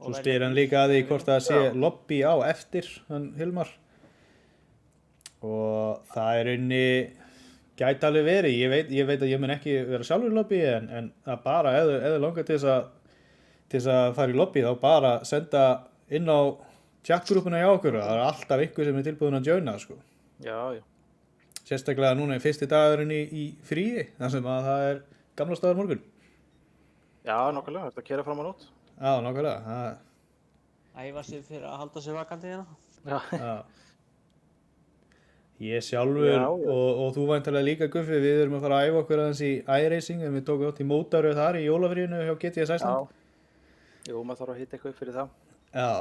Svo spyr hann líka að því hvort það sé lobby á eftir, hann Hilmar. Og það er gæti alveg verið, ég veit að ég mun ekki vera sjálfur í lobby, en það bara, ef þið langar til þess að fara í lobby, þá bara senda inn á chatgrúpuna hjá okkur, það er alltaf ykkur sem er tilbúin að joina, sko. Já. Sérstaklega núna er fyrsti dagurinn í fríi, þar sem að það er gamlastaður morgun. Já, nákvæmlega, þetta keyra fram á nótt. Já, nákvæmlega. Æfa sig fyrir að halda sig vakandi hérna. Já. Ég sjálfur og þú væntanlega líka Guffi, við erum að fara að æfa okkur aðeins í iRacing, en við tókum átt í mótaröð þar í jólafríinu hjá GTS Iceland. Jú, maður þarf að hitta eitthvað upp fyrir það. Já.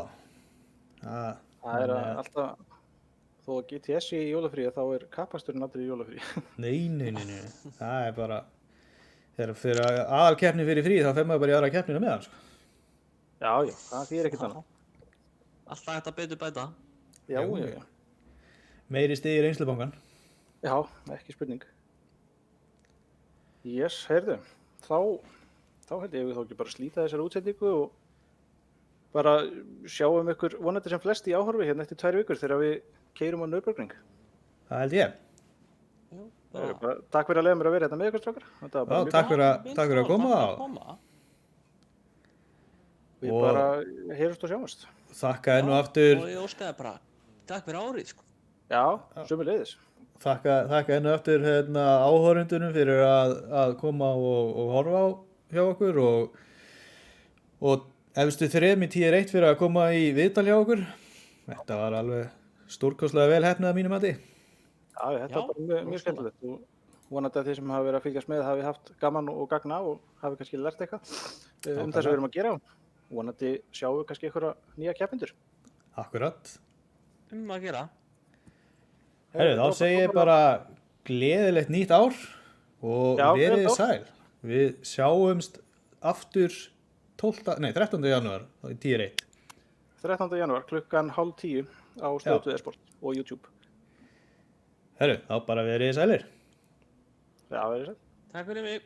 Það er alltaf, þó að GTS í jólafríi, þá er kappasturinn aldrei í jólafríi. Nei. Það er bara, þegar aðalkeppni fyrir frí, þá fer maður bara í aðra keppnina með hann, sko. Já, það þýðir ekkert annað. Alltaf þetta betur bæta. Já. Meiri stig í reynslubankan. Já, ekki spurning. Yes, heyrðu, þá held ég við þá ekki bara slíta þessari útsendingu og bara sjáum ykkur vonandi sem flest í áhorfi hérna eftir 2 vikur þegar við keyrum á Nürburgring. Það held ég. Jú, takk fyrir að leiða mér að vera hérna með ykkur strákar. Já, takk fyrir að koma. Við bara heyrumst og sjáumst. Þakka enn og aftur. Og ég óskaði bara, takk fyrir árið, sko. Já, sömuleiðis. Þakka enn og aftur áhorfendunum fyrir að koma og horfa á hjá okkur og efstu 3 í Tier 1 fyrir að koma í viðtal hjá okkur. Þetta var alveg stórkostlega vel heppnað að mínu mati. Já, þetta var bara mjög skemmtilegt og vonandi að þið sem hafa verið að fylgjast með hafi haft gaman og gagn af og hafi kannski lært eitthvað þess að við erum að gera. Vonandi sjáum við kannski einhverja nýja keppendur. Akkurat. Að gera. Herru, þá segi ég bara gleðilegt nýtt ár og Já, vel verið þá. sæl. Við sjáumst aftur 13. janúar í 10:01. 13. janúar klukkan 9:30 á Stöð 2 Esport og YouTube. Herru, þá bara verið sælir. Já, verið sæl. Takk fyrir mig.